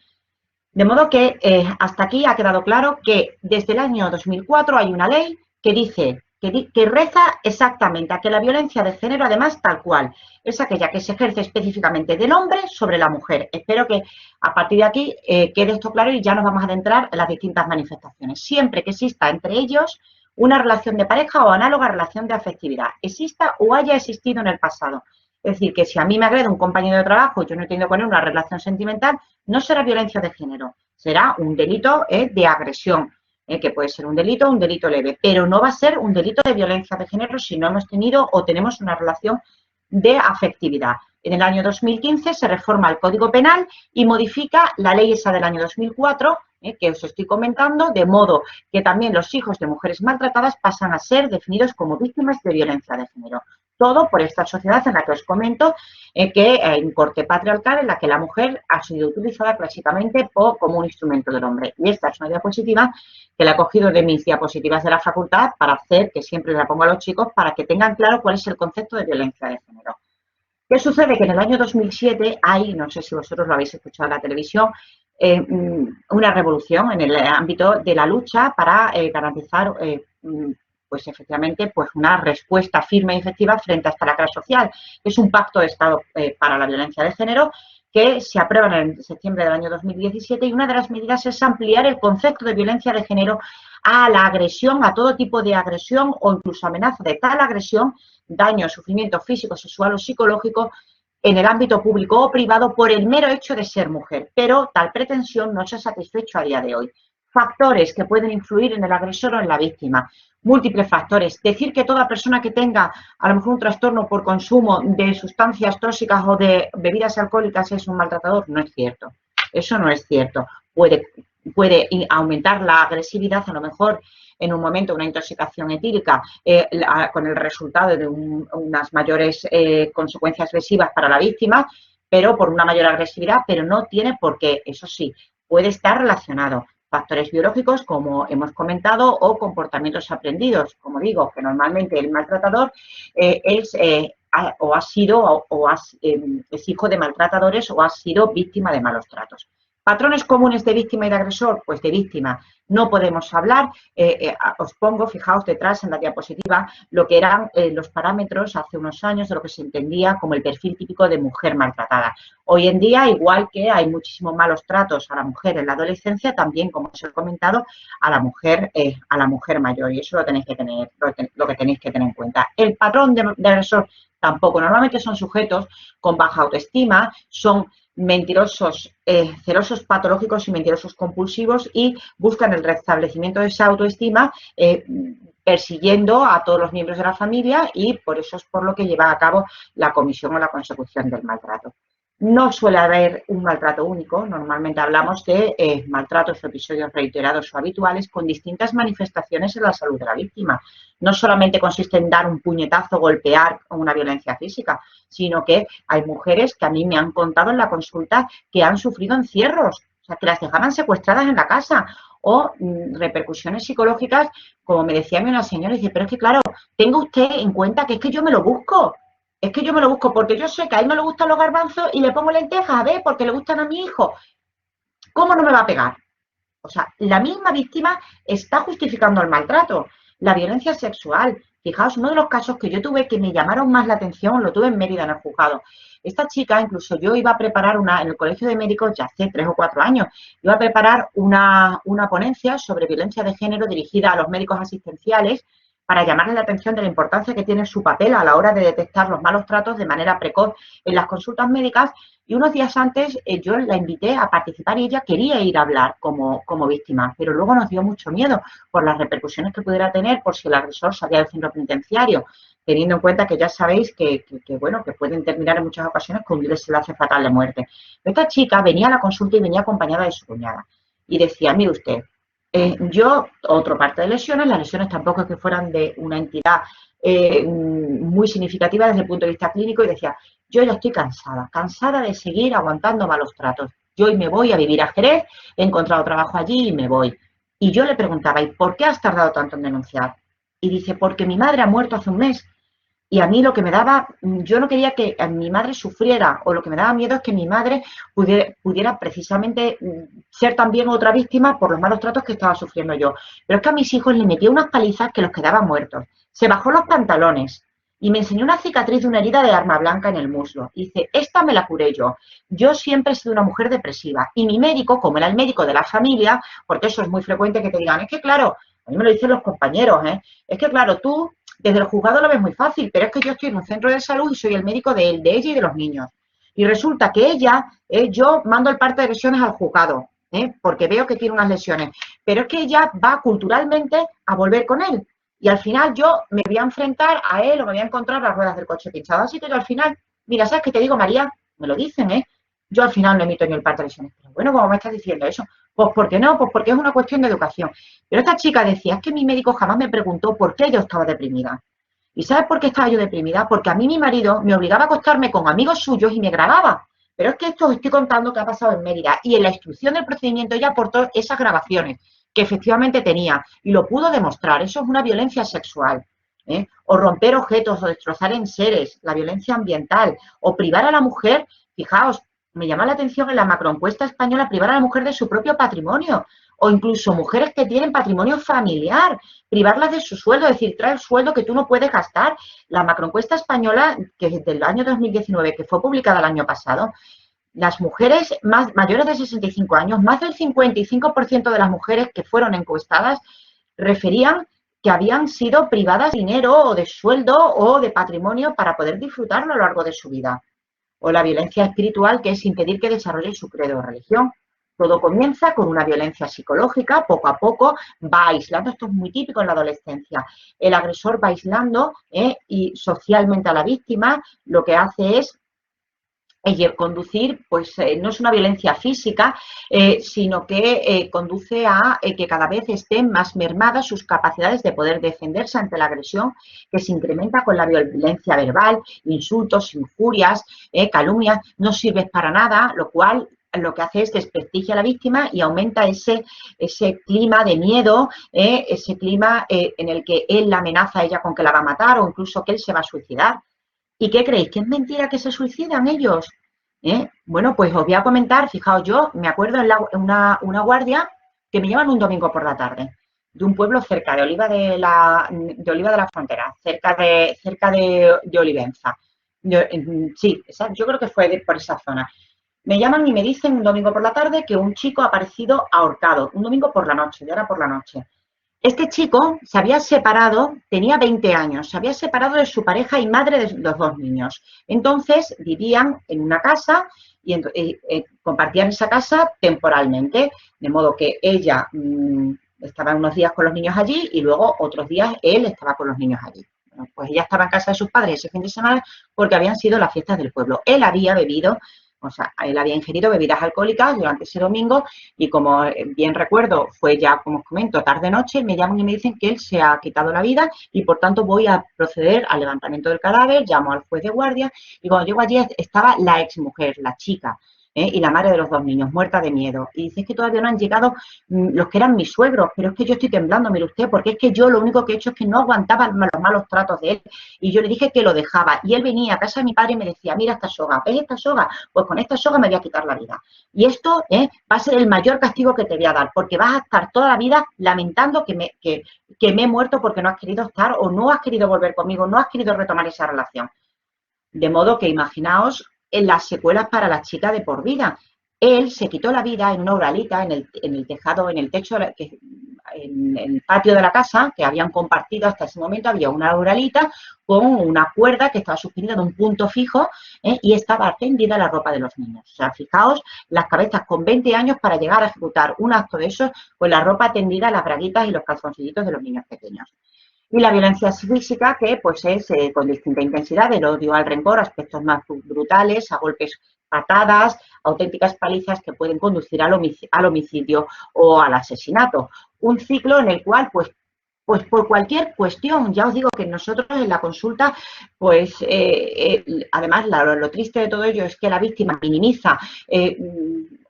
De modo que hasta aquí ha quedado claro que desde el año 2004 hay una ley que dice, que reza exactamente a que la violencia de género, además, tal cual, es aquella que se ejerce específicamente del hombre sobre la mujer. Espero que a partir de aquí quede esto claro y ya nos vamos a adentrar en las distintas manifestaciones. Siempre que exista entre ellos una relación de pareja o análoga relación de afectividad, exista o haya existido en el pasado. Es decir, que si a mí me agrede un compañero de trabajo y yo no he tenido con él una relación sentimental, no será violencia de género, será un delito de agresión, que puede ser un delito leve, pero no va a ser un delito de violencia de género si no hemos tenido o tenemos una relación de afectividad. En el año 2015 se reforma el Código Penal y modifica la ley esa del año 2004, que os estoy comentando, de modo que también los hijos de mujeres maltratadas pasan a ser definidos como víctimas de violencia de género. Todo por esta sociedad en la que os comento, que en corte patriarcal, en la que la mujer ha sido utilizada clásicamente como un instrumento del hombre. Y esta es una diapositiva que la he cogido de mis diapositivas de la facultad para hacer, que siempre la pongo a los chicos, para que tengan claro cuál es el concepto de violencia de género. ¿Qué sucede? Que en el año 2007 hay, no sé si vosotros lo habéis escuchado en la televisión, una revolución en el ámbito de la lucha para garantizar pues efectivamente pues una respuesta firme y efectiva frente a esta lacra social. Es un pacto de Estado para la violencia de género que se aprueba en septiembre del año 2017 y una de las medidas es ampliar el concepto de violencia de género a la agresión, a todo tipo de agresión o incluso amenaza de tal agresión, daño, sufrimiento físico, sexual o psicológico en el ámbito público o privado por el mero hecho de ser mujer. Pero tal pretensión no se ha satisfecho a día de hoy. Factores que pueden influir en el agresor o en la víctima. Múltiples factores. Decir que toda persona que tenga a lo mejor un trastorno por consumo de sustancias tóxicas o de bebidas alcohólicas es un maltratador no es cierto. Eso no es cierto. Puede aumentar la agresividad, a lo mejor en un momento una intoxicación etílica con el resultado de unas mayores consecuencias lesivas para la víctima, pero por una mayor agresividad, pero no tiene por qué. Eso sí, puede estar relacionado. Factores biológicos, como hemos comentado, o comportamientos aprendidos. Como digo, que normalmente el maltratador es hijo de maltratadores o ha sido víctima de malos tratos. ¿Patrones comunes de víctima y de agresor? Pues de víctima no podemos hablar. Os pongo, fijaos detrás en la diapositiva, lo que eran los parámetros hace unos años de lo que se entendía como el perfil típico de mujer maltratada. Hoy en día, igual que hay muchísimos malos tratos a la mujer en la adolescencia, también, como os he comentado, a la mujer mayor. Y eso lo tenéis que tener, lo que tenéis que tener en cuenta. El patrón de agresor tampoco. Normalmente son sujetos con baja autoestima, son mentirosos, celosos patológicos y mentirosos compulsivos y buscan el restablecimiento de esa autoestima persiguiendo a todos los miembros de la familia y por eso es por lo que lleva a cabo la comisión o la consecución del maltrato. No suele haber un maltrato único, normalmente hablamos de maltratos o episodios reiterados o habituales con distintas manifestaciones en la salud de la víctima. No solamente consiste en dar un puñetazo, golpear o una violencia física, sino que hay mujeres que a mí me han contado en la consulta que han sufrido encierros, o sea, que las dejaban secuestradas en la casa o repercusiones psicológicas, como me decía a mí una señora, dice, pero es que claro, tenga usted en cuenta que es que yo me lo busco. Es que yo me lo busco porque yo sé que a él no le gustan los garbanzos y le pongo lentejas, a ver, porque le gustan a mi hijo. ¿Cómo no me va a pegar? O sea, la misma víctima está justificando el maltrato, la violencia sexual. Fijaos, uno de los casos que yo tuve que me llamaron más la atención, lo tuve en Mérida, en el juzgado. Esta chica, incluso yo iba a preparar en el Colegio de Médicos ya hace 3 o 4 años, iba a preparar una ponencia sobre violencia de género dirigida a los médicos asistenciales para llamarle la atención de la importancia que tiene su papel a la hora de detectar los malos tratos de manera precoz en las consultas médicas. Y unos días antes yo la invité a participar y ella quería ir a hablar como víctima, pero luego nos dio mucho miedo por las repercusiones que pudiera tener por si el agresor salía del centro penitenciario, teniendo en cuenta que ya sabéis que pueden terminar en muchas ocasiones con un desenlace fatal de muerte. Esta chica venía a la consulta y venía acompañada de su cuñada y decía, mire usted, yo, otra parte de lesiones, las lesiones tampoco es que fueran de una entidad muy significativa desde el punto de vista clínico y decía, yo ya estoy cansada de seguir aguantando malos tratos. Yo hoy me voy a vivir a Jerez, he encontrado trabajo allí y me voy. Y yo le preguntaba, ¿y por qué has tardado tanto en denunciar? Y dice, porque mi madre ha muerto hace un mes. Y a mí lo que me daba, yo no quería que mi madre sufriera, o lo que me daba miedo es que mi madre pudiera precisamente ser también otra víctima por los malos tratos que estaba sufriendo yo. Pero es que a mis hijos les metía unas palizas que los quedaban muertos. Se bajó los pantalones y me enseñó una cicatriz de una herida de arma blanca en el muslo. Y dice, esta me la curé yo. Yo siempre he sido una mujer depresiva. Y mi médico, como era el médico de la familia, porque eso es muy frecuente que te digan, es que claro, a mí me lo dicen los compañeros, es que claro, tú desde el juzgado lo ves muy fácil, pero es que yo estoy en un centro de salud y soy el médico de ella y de los niños. Y resulta que yo mando el parte de lesiones al juzgado, porque veo que tiene unas lesiones, pero es que ella va culturalmente a volver con él. Y al final yo me voy a enfrentar a él o me voy a encontrar las ruedas del coche pinchado. Así que yo al final, mira, ¿sabes qué te digo, María? Me lo dicen, Yo al final no emito ni el parte de lesiones. Pero bueno, ¿cómo me estás diciendo eso? Pues porque no, pues porque es una cuestión de educación. Pero esta chica decía, es que mi médico jamás me preguntó por qué yo estaba deprimida. ¿Y sabes por qué estaba yo deprimida? Porque a mí mi marido me obligaba a acostarme con amigos suyos y me grababa. Pero es que esto os estoy contando que ha pasado en Mérida. Y en la instrucción del procedimiento ella aportó esas grabaciones que efectivamente tenía y lo pudo demostrar. Eso es una violencia sexual. O romper objetos o destrozar enseres, la violencia ambiental, o privar a la mujer, fijaos, me llama la atención en la macroencuesta española, privar a la mujer de su propio patrimonio, o incluso mujeres que tienen patrimonio familiar, privarlas de su sueldo, es decir, trae el sueldo que tú no puedes gastar. La macroencuesta española, que es del año 2019, que fue publicada el año pasado, las mujeres mayores de 65 años, más del 55% de las mujeres que fueron encuestadas referían que habían sido privadas de dinero o de sueldo o de patrimonio para poder disfrutarlo a lo largo de su vida. O la violencia espiritual, que es impedir que desarrolle su credo o religión. Todo comienza con una violencia psicológica, poco a poco va aislando, esto es muy típico en la adolescencia, el agresor va aislando y socialmente a la víctima, lo que hace es conducir, pues no es una violencia física, sino que conduce a que cada vez estén más mermadas sus capacidades de poder defenderse ante la agresión, que se incrementa con la violencia verbal, insultos, injurias, calumnias, no sirves para nada, lo cual lo que hace es desprestigia a la víctima y aumenta ese clima de miedo, ese clima en el que él la amenaza a ella con que la va a matar o incluso que él se va a suicidar. ¿Y qué creéis? ¿Que es mentira que se suicidan ellos? Bueno, pues os voy a comentar, fijaos, yo me acuerdo en una guardia que me llevan un domingo por la tarde, de un pueblo cerca de Oliva de la Frontera, cerca de Olivenza. Sí, yo creo que fue por esa zona. Me llaman y me dicen un domingo por la tarde que un chico ha aparecido ahorcado, un domingo por la noche, ya era por la noche. Este chico se había separado, tenía 20 años, se había separado de su pareja y madre de los 2 niños. Entonces vivían en una casa y compartían esa casa temporalmente, de modo que ella estaba unos días con los niños allí y luego otros días él estaba con los niños allí. Bueno, pues ella estaba en casa de sus padres ese fin de semana porque habían sido las fiestas del pueblo. Él había bebido, o sea, él había ingerido bebidas alcohólicas durante ese domingo y como bien recuerdo, fue ya, como os comento, tarde-noche, me llaman y me dicen que él se ha quitado la vida y por tanto voy a proceder al levantamiento del cadáver, llamo al juez de guardia y cuando llego allí estaba la exmujer, la chica, y la madre de los 2 niños, muerta de miedo. Y dice, es que todavía no han llegado los que eran mis suegros, pero es que yo estoy temblando, mire usted, porque es que yo lo único que he hecho es que no aguantaba los malos tratos de él. Y yo le dije que lo dejaba. Y él venía a casa de mi padre y me decía, mira esta soga, ¿ves esta soga? Pues con esta soga me voy a quitar la vida. Y esto va a ser el mayor castigo que te voy a dar, porque vas a estar toda la vida lamentando que me he muerto porque no has querido estar o no has querido volver conmigo, no has querido retomar esa relación. De modo que imaginaos en las secuelas para la chica de por vida. Él se quitó la vida en una uralita, en el tejado, en el techo, en el patio de la casa, que habían compartido hasta ese momento, había una uralita con una cuerda que estaba suspendida de un punto fijo y estaba tendida la ropa de los niños. O sea, fijaos, las cabezas con 20 años para llegar a ejecutar un acto de esos con la ropa tendida, las braguitas y los calzoncillitos de los niños pequeños. Y la violencia física, que pues es con distinta intensidad, del odio al rencor, aspectos más brutales, a golpes, patadas, auténticas palizas que pueden conducir al homicidio o al asesinato. Un ciclo en el cual, pues por cualquier cuestión, ya os digo que nosotros en la consulta, pues además lo triste de todo ello es que la víctima minimiza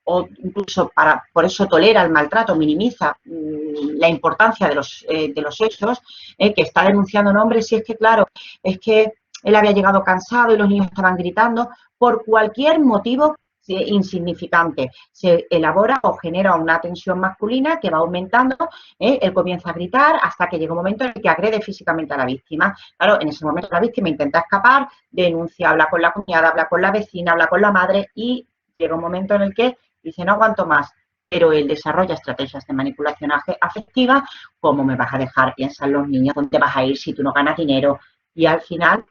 o incluso por eso tolera el maltrato, minimiza la importancia de los hechos, que está denunciando nombres, y es que claro, es que él había llegado cansado y los niños estaban gritando, por cualquier motivo insignificante. Se elabora o genera una tensión masculina que va aumentando, él comienza a gritar hasta que llega un momento en el que agrede físicamente a la víctima. Claro, en ese momento la víctima intenta escapar, denuncia, habla con la cuñada, habla con la vecina, habla con la madre y llega un momento en el que dice, no aguanto más, pero él desarrolla estrategias de manipulación afectiva, ¿cómo me vas a dejar? Piensan los niños, ¿dónde vas a ir si tú no ganas dinero? Y al final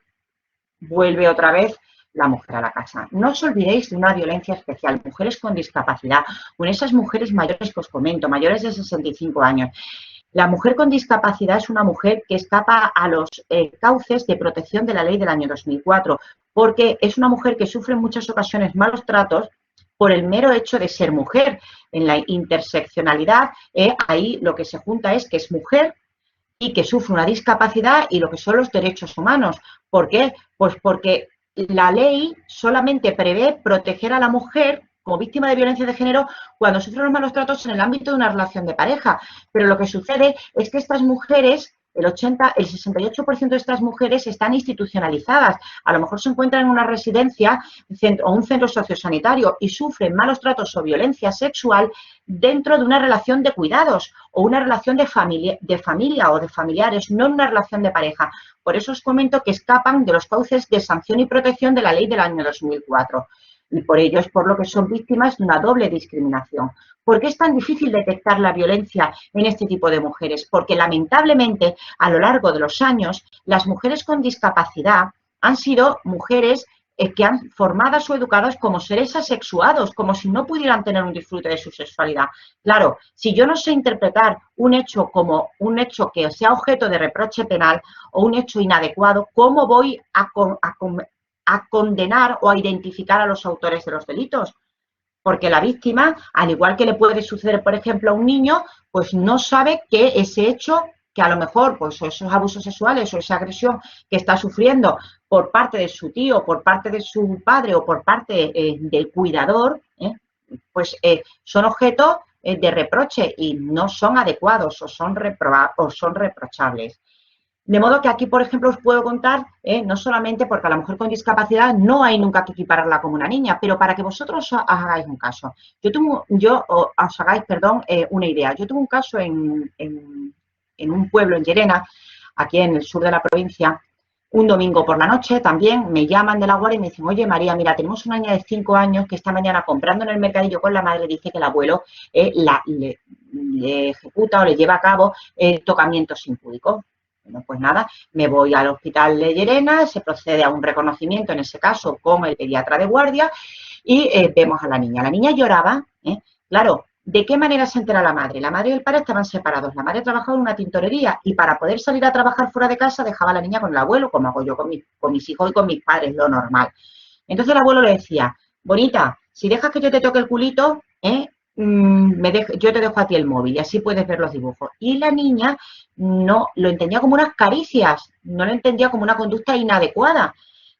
vuelve otra vez la mujer a la casa. No os olvidéis de una violencia especial, mujeres con discapacidad, con esas mujeres mayores que os comento, mayores de 65 años. La mujer con discapacidad es una mujer que escapa a los cauces de protección de la ley del año 2004, porque es una mujer que sufre en muchas ocasiones malos tratos por el mero hecho de ser mujer. En la interseccionalidad, ahí lo que se junta es que es mujer y que sufre una discapacidad y lo que son los derechos humanos. ¿Por qué? Pues porque la ley solamente prevé proteger a la mujer como víctima de violencia de género cuando sufre los malos tratos en el ámbito de una relación de pareja. Pero lo que sucede es que estas mujeres, el 68% de estas mujeres están institucionalizadas. A lo mejor se encuentran en una residencia o un centro sociosanitario y sufren malos tratos o violencia sexual dentro de una relación de cuidados o una relación de familia o de familiares, no en una relación de pareja. Por eso os comento que escapan de los cauces de sanción y protección de la ley del año 2004. y por ello es por lo que son víctimas de una doble discriminación. ¿Por qué es tan difícil detectar la violencia en este tipo de mujeres? Porque lamentablemente a lo largo de los años las mujeres con discapacidad han sido mujeres que han formadas o educadas como seres asexuados, como si no pudieran tener un disfrute de su sexualidad. Claro, si yo no sé interpretar un hecho como un hecho que sea objeto de reproche penal o un hecho inadecuado, ¿cómo voy a condenar o a identificar a los autores de los delitos? Porque la víctima, al igual que le puede suceder, por ejemplo, a un niño, pues no sabe que ese hecho, que a lo mejor pues esos abusos sexuales o esa agresión que está sufriendo por parte de su tío, por parte de su padre o por parte del cuidador, pues son objeto de reproche y no son adecuados o son reprochables. De modo que aquí, por ejemplo, os puedo contar, no solamente porque a la mujer con discapacidad no hay nunca que equipararla como una niña, pero para que vosotros os hagáis un caso. Os hagáis, una idea. Yo tuve un caso en un pueblo, en Llerena, aquí en el sur de la provincia, un domingo por la noche también me llaman de la guardia y me dicen, oye María, tenemos una niña de 5 años que esta mañana comprando en el mercadillo con la madre dice que el abuelo le ejecuta o le lleva a cabo tocamientos impúdicos. Bueno, pues nada, me voy al hospital de Llerena, se procede a un reconocimiento, en ese caso, con el pediatra de guardia y vemos a la niña. La niña lloraba, claro, ¿de qué manera se entera la madre? La madre y el padre estaban separados, la madre trabajaba en una tintorería y para poder salir a trabajar fuera de casa dejaba a la niña con el abuelo, como hago yo con mis hijos y con mis padres, lo normal. Entonces el abuelo le decía, bonita, si dejas que yo te toque el culito, yo te dejo a ti el móvil y así puedes ver los dibujos. Y la niña no lo entendía como unas caricias, no lo entendía como una conducta inadecuada.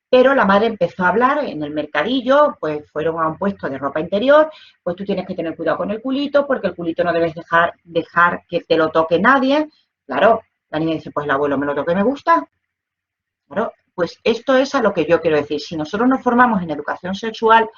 Pero la madre empezó a hablar en el mercadillo, pues fueron a un puesto de ropa interior, pues tú tienes que tener cuidado con el culito porque el culito no debes dejar que te lo toque nadie. Claro, la niña dice, pues el abuelo me lo toque, me gusta. Claro, pues esto es a lo que yo quiero decir. Si nosotros nos formamos en educación sexual,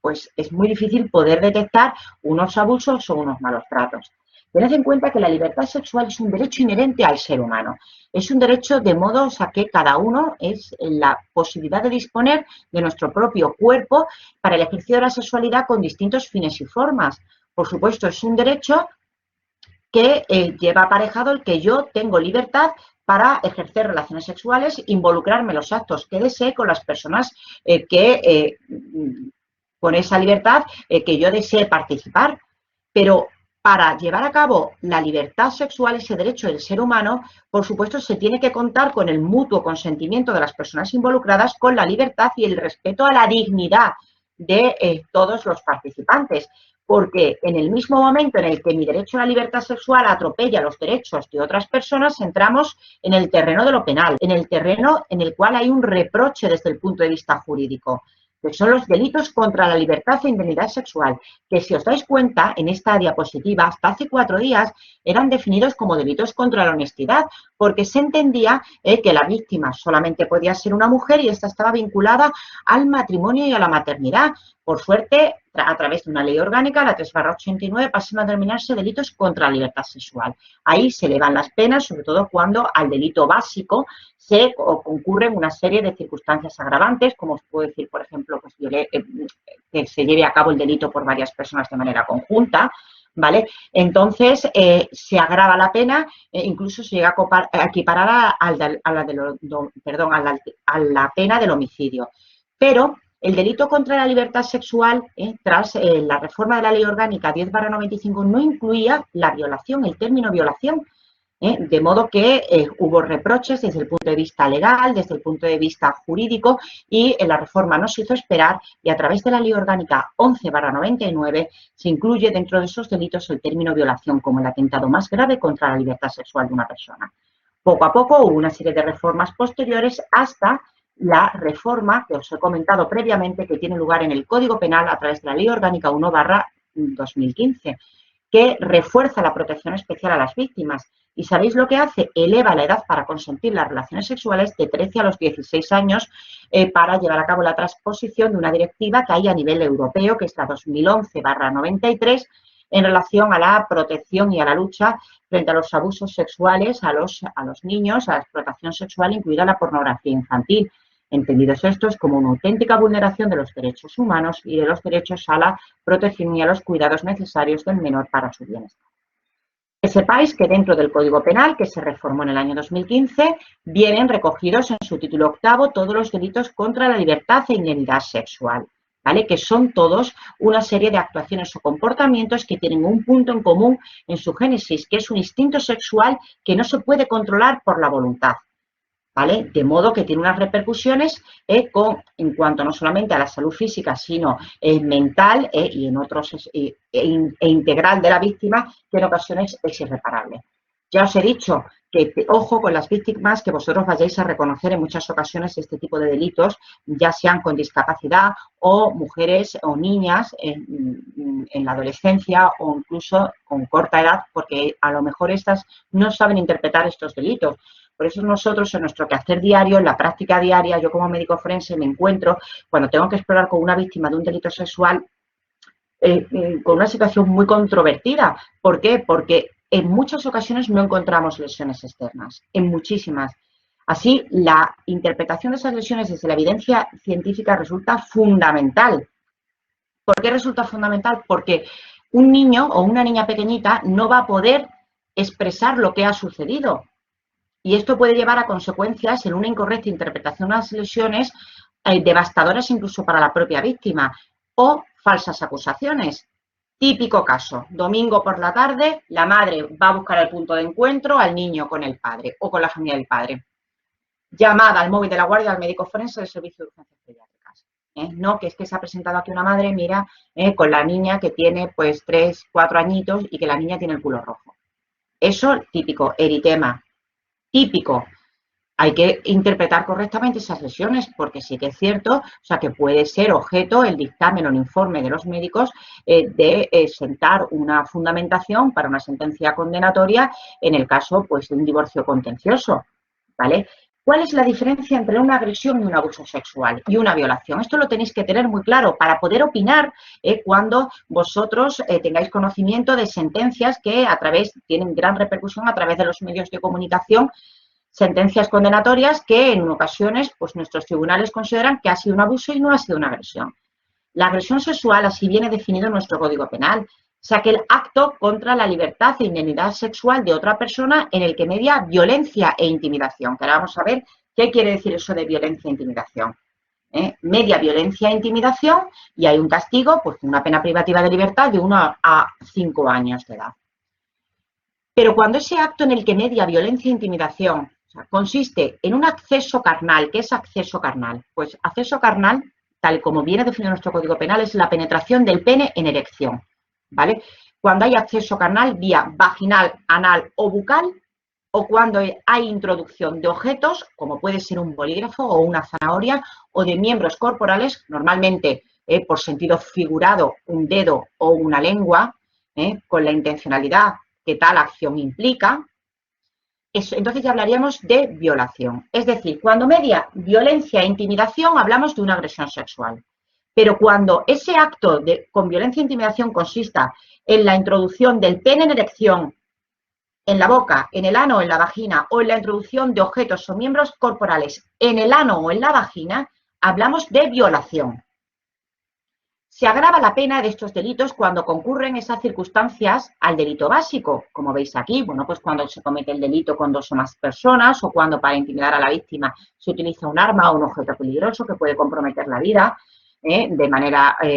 pues es muy difícil poder detectar unos abusos o unos malos tratos. Tened en cuenta que la libertad sexual es un derecho inherente al ser humano. Es un derecho de modo a que cada uno es la posibilidad de disponer de nuestro propio cuerpo para el ejercicio de la sexualidad con distintos fines y formas. Por supuesto, es un derecho que lleva aparejado el que yo tengo libertad para ejercer relaciones sexuales, involucrarme en los actos que desee con las personas con esa libertad que yo desee participar. Pero para llevar a cabo la libertad sexual, ese derecho del ser humano, por supuesto, se tiene que contar con el mutuo consentimiento de las personas involucradas, con la libertad y el respeto a la dignidad de todos los participantes. Porque en el mismo momento en el que mi derecho a la libertad sexual atropella los derechos de otras personas, entramos en el terreno de lo penal, en el terreno en el cual hay un reproche desde el punto de vista jurídico, que son los delitos contra la libertad e indemnidad sexual, que si os dais cuenta, en esta diapositiva, hasta hace 4 días, eran definidos como delitos contra la honestidad, porque se entendía que la víctima solamente podía ser una mujer y esta estaba vinculada al matrimonio y a la maternidad. Por suerte, a través de una ley orgánica, la 3/89, pasan a denominarse delitos contra la libertad sexual. Ahí se elevan las penas, sobre todo cuando al delito básico se concurren una serie de circunstancias agravantes, como os puedo decir, por ejemplo, pues, que se lleve a cabo el delito por varias personas de manera conjunta, ¿vale? Entonces, se agrava la pena, incluso se llega a equiparar a la pena del homicidio. Pero el delito contra la libertad sexual, tras la reforma de la Ley Orgánica 10/95, no incluía la violación, el término violación, de modo que hubo reproches desde el punto de vista legal, desde el punto de vista jurídico, y la reforma no se hizo esperar y a través de la Ley Orgánica 11/99 se incluye dentro de esos delitos el término violación como el atentado más grave contra la libertad sexual de una persona. Poco a poco hubo una serie de reformas posteriores hasta la reforma que os he comentado previamente, que tiene lugar en el Código Penal a través de la Ley Orgánica 1/2015, que refuerza la protección especial a las víctimas. ¿Y sabéis lo que hace? Eleva la edad para consentir las relaciones sexuales de 13 a los 16 años para llevar a cabo la transposición de una directiva que hay a nivel europeo, que es la 2011/93, en relación a la protección y a la lucha frente a los abusos sexuales a los niños, a la explotación sexual, incluida la pornografía infantil. entendidos estos como una auténtica vulneración de los derechos humanos y de los derechos a la protección y a los cuidados necesarios del menor para su bienestar. Que sepáis que dentro del Código Penal, que se reformó en el año 2015, vienen recogidos en su título 8 todos los delitos contra la libertad e integridad sexual, ¿vale? Que son todos una serie de actuaciones o comportamientos que tienen un punto en común en su génesis, que es un instinto sexual que no se puede controlar por la voluntad, ¿vale? De modo que tiene unas repercusiones en cuanto no solamente a la salud física, sino mental y en otros e integral de la víctima, que en ocasiones es irreparable. Ya os he dicho que ojo con las víctimas, que vosotros vayáis a reconocer en muchas ocasiones este tipo de delitos, ya sean con discapacidad o mujeres o niñas en la adolescencia o incluso con corta edad, porque a lo mejor estas no saben interpretar estos delitos. Por eso nosotros en nuestro quehacer diario, en la práctica diaria, yo como médico forense me encuentro cuando tengo que explorar con una víctima de un delito sexual con una situación muy controvertida. ¿Por qué? Porque en muchas ocasiones no encontramos lesiones externas, en muchísimas. Así, la interpretación de esas lesiones desde la evidencia científica resulta fundamental. ¿Por qué resulta fundamental? Porque un niño o una niña pequeñita no va a poder expresar lo que ha sucedido. Y esto puede llevar a consecuencias en una incorrecta interpretación de las lesiones devastadoras incluso para la propia víctima o falsas acusaciones. Típico caso, domingo por la tarde, la madre va a buscar el punto de encuentro al niño con el padre o con la familia del padre. Llamada al móvil de la guardia al médico forense del servicio de urgencias pediátricas. No, que es que se ha presentado aquí una madre, mira, con la niña que tiene pues 3, 4 añitos y que la niña tiene el culo rojo. Eso típico, eritema. Típico. Hay que interpretar correctamente esas lesiones porque sí que es cierto, o sea, que puede ser objeto el dictamen o el informe de los médicos de sentar una fundamentación para una sentencia condenatoria en el caso pues, de un divorcio contencioso, ¿vale? ¿Cuál es la diferencia entre una agresión y un abuso sexual y una violación? Esto lo tenéis que tener muy claro para poder opinar cuando vosotros tengáis conocimiento de sentencias que tienen gran repercusión a través de los medios de comunicación, sentencias condenatorias que en ocasiones pues, nuestros tribunales consideran que ha sido un abuso y no ha sido una agresión. La agresión sexual así viene definido en nuestro Código Penal. O sea, que el acto contra la libertad e indemnidad sexual de otra persona en el que media violencia e intimidación. Que ahora vamos a ver qué quiere decir eso de violencia e intimidación. Media violencia e intimidación y hay un castigo, pues una pena privativa de libertad de 1 a 5 años de edad. Pero cuando ese acto en el que media violencia e intimidación, o sea, consiste en un acceso carnal, ¿qué es acceso carnal? Pues acceso carnal, tal como viene definido en nuestro Código Penal, es la penetración del pene en erección, ¿vale? Cuando hay acceso carnal vía vaginal, anal o bucal, o cuando hay introducción de objetos, como puede ser un bolígrafo o una zanahoria, o de miembros corporales, normalmente por sentido figurado, un dedo o una lengua, con la intencionalidad que tal acción implica. Entonces ya hablaríamos de violación. Es decir, cuando media violencia e intimidación hablamos de una agresión sexual. Pero cuando ese acto con violencia e intimidación consista en la introducción del pene en erección, en la boca, en el ano o en la vagina, o en la introducción de objetos o miembros corporales en el ano o en la vagina, hablamos de violación. Se agrava la pena de estos delitos cuando concurren esas circunstancias al delito básico, como veis aquí, bueno, pues cuando se comete el delito con 2 o más personas o cuando para intimidar a la víctima se utiliza un arma o un objeto peligroso que puede comprometer la vida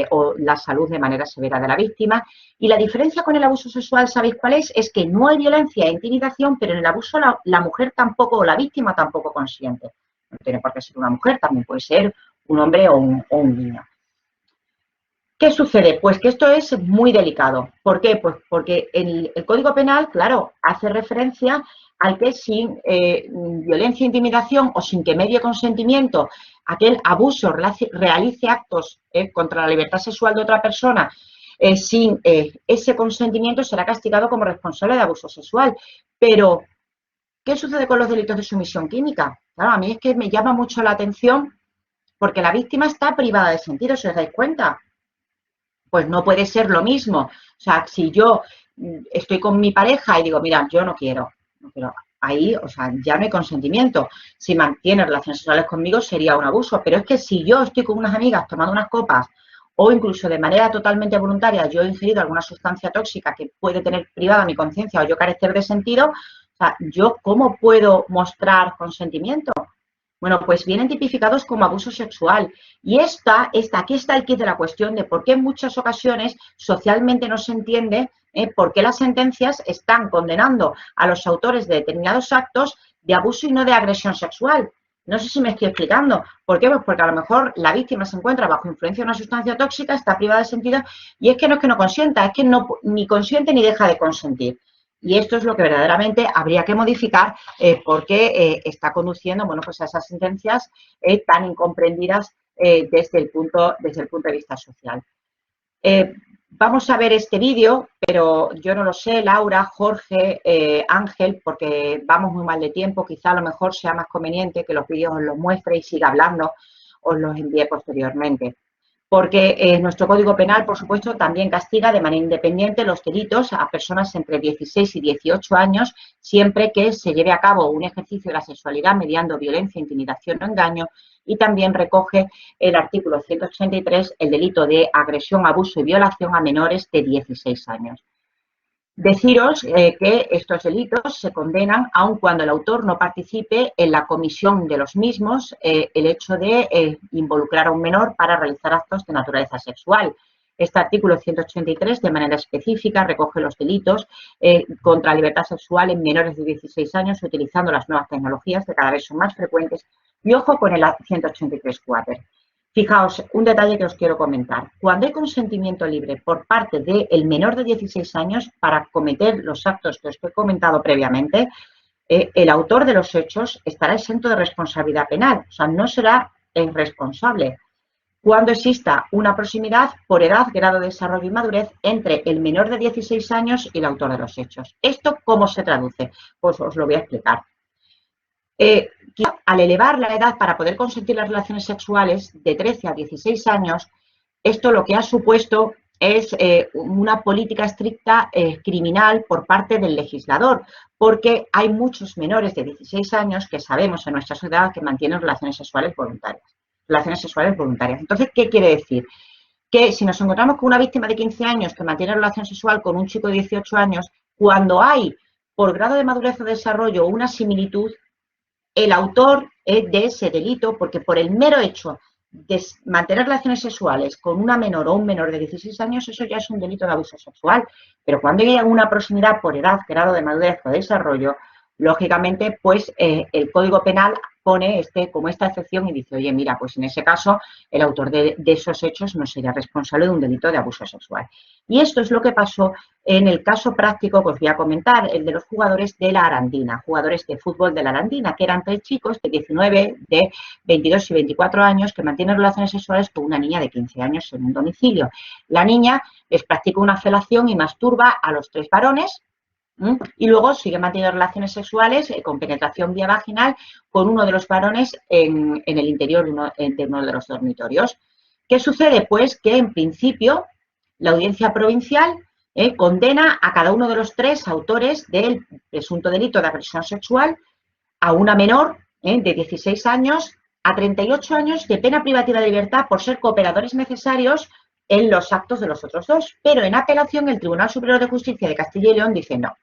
o la salud de manera severa de la víctima. Y la diferencia con el abuso sexual, ¿sabéis cuál es? Es que no hay violencia e intimidación, pero en el abuso la mujer tampoco o la víctima tampoco consiente. No tiene por qué ser una mujer, también puede ser un hombre o un niño. ¿Qué sucede? Pues que esto es muy delicado. ¿Por qué? Pues porque el Código Penal, claro, hace referencia al que sin violencia e intimidación o sin que medie consentimiento aquel abuso realice actos contra la libertad sexual de otra persona, sin ese consentimiento será castigado como responsable de abuso sexual. Pero, ¿qué sucede con los delitos de sumisión química? Claro, a mí es que me llama mucho la atención porque la víctima está privada de sentido, ¿se os dais cuenta? Pues no puede ser lo mismo. O sea, si yo estoy con mi pareja y digo, mira, yo no quiero ahí, o sea, ya no hay consentimiento. Si mantiene relaciones sexuales conmigo sería un abuso, pero es que si yo estoy con unas amigas tomando unas copas o incluso de manera totalmente voluntaria yo he ingerido alguna sustancia tóxica que puede tener privada mi conciencia o yo carecer de sentido, o sea, ¿yo cómo puedo mostrar consentimiento? Bueno, pues vienen tipificados como abuso sexual. Y aquí está el quid de la cuestión de por qué en muchas ocasiones socialmente no se entiende por qué las sentencias están condenando a los autores de determinados actos de abuso y no de agresión sexual. No sé si me estoy explicando. ¿Por qué? Pues porque a lo mejor la víctima se encuentra bajo influencia de una sustancia tóxica, está privada de sentido y es que no consienta, es que no ni consiente ni deja de consentir. Y esto es lo que verdaderamente habría que modificar porque está conduciendo, bueno, pues a esas sentencias tan incomprendidas desde el punto de vista social. Vamos a ver este vídeo, pero yo no lo sé, Laura, Jorge, Ángel, porque vamos muy mal de tiempo, quizá a lo mejor sea más conveniente que los vídeos os los muestre y siga hablando, os los envíe posteriormente. Porque nuestro Código Penal, por supuesto, también castiga de manera independiente los delitos a personas entre 16 y 18 años, siempre que se lleve a cabo un ejercicio de la sexualidad mediando violencia, intimidación o engaño, y también recoge el artículo 183, el delito de agresión, abuso y violación a menores de 16 años. Deciros que estos delitos se condenan aun cuando el autor no participe en la comisión de los mismos, el hecho de involucrar a un menor para realizar actos de naturaleza sexual. Este artículo 183 de manera específica recoge los delitos contra la libertad sexual en menores de 16 años utilizando las nuevas tecnologías que cada vez son más frecuentes y ojo con el 183-4. Fijaos, un detalle que os quiero comentar. Cuando hay consentimiento libre por parte del menor de 16 años para cometer los actos que os he comentado previamente, el autor de los hechos estará exento de responsabilidad penal, o sea, no será el responsable. Cuando exista una proximidad por edad, grado de desarrollo y madurez entre el menor de 16 años y el autor de los hechos. ¿Esto cómo se traduce? Pues os lo voy a explicar. Al elevar la edad para poder consentir las relaciones sexuales de 13 a 16 años, esto lo que ha supuesto es una política estricta criminal por parte del legislador, porque hay muchos menores de 16 años que sabemos en nuestra sociedad que mantienen relaciones sexuales voluntarias. Entonces, ¿qué quiere decir? Que si nos encontramos con una víctima de 15 años que mantiene relación sexual con un chico de 18 años, cuando hay, por grado de madurez o desarrollo, una similitud, el autor de ese delito, porque por el mero hecho de mantener relaciones sexuales con una menor o un menor de 16 años, eso ya es un delito de abuso sexual. Pero cuando hay una proximidad por edad, grado de madurez o desarrollo, lógicamente, pues el Código Penal pone como esta excepción y dice, oye, mira, pues en ese caso el autor de esos hechos no sería responsable de un delito de abuso sexual. Y esto es lo que pasó en el caso práctico que os voy a comentar, el de los jugadores de la Arandina, jugadores de fútbol de la Arandina, que eran 3 chicos de 19, de 22 y 24 años que mantienen relaciones sexuales con una niña de 15 años en un domicilio. La niña les practica una felación y masturba a los 3 varones, y luego sigue manteniendo relaciones sexuales con penetración vía vaginal con uno de los varones en el interior de uno de los dormitorios. ¿Qué sucede? Pues que en principio la audiencia provincial condena a cada uno de los 3 autores del presunto delito de agresión sexual a una menor de 16 años a 38 años de pena privativa de libertad por ser cooperadores necesarios en los actos de los otros 2. Pero en apelación el Tribunal Superior de Justicia de Castilla y León dice no.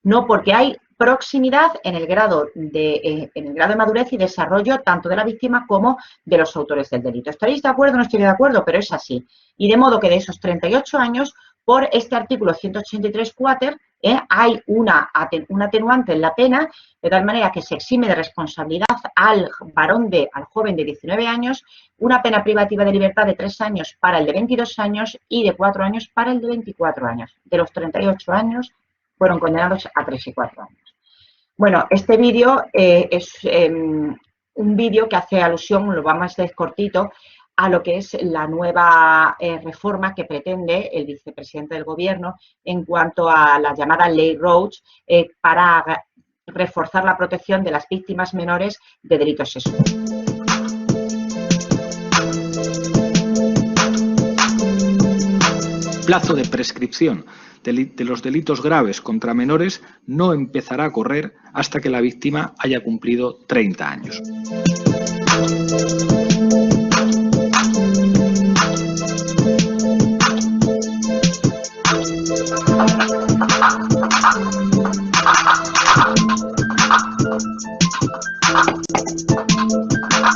No, porque hay proximidad en el grado de madurez y desarrollo tanto de la víctima como de los autores del delito. ¿Estaréis de acuerdo o no estoy de acuerdo? Pero es así. Y de modo que de esos 38 años, por este artículo 183-4, hay una atenuante en la pena, de tal manera que se exime de responsabilidad al joven de 19 años, una pena privativa de libertad de 3 años para el de 22 años y de 4 años para el de 24 años. De los 38 años, fueron condenados a 3 y 4 años. Bueno, este vídeo es un vídeo que hace alusión, lo vamos a hacer cortito, a lo que es la nueva reforma que pretende el vicepresidente del Gobierno en cuanto a la llamada Ley Roach para reforzar la protección de las víctimas menores de delitos sexuales. Plazo de prescripción. de los delitos graves contra menores no empezará a correr hasta que la víctima haya cumplido 30 años.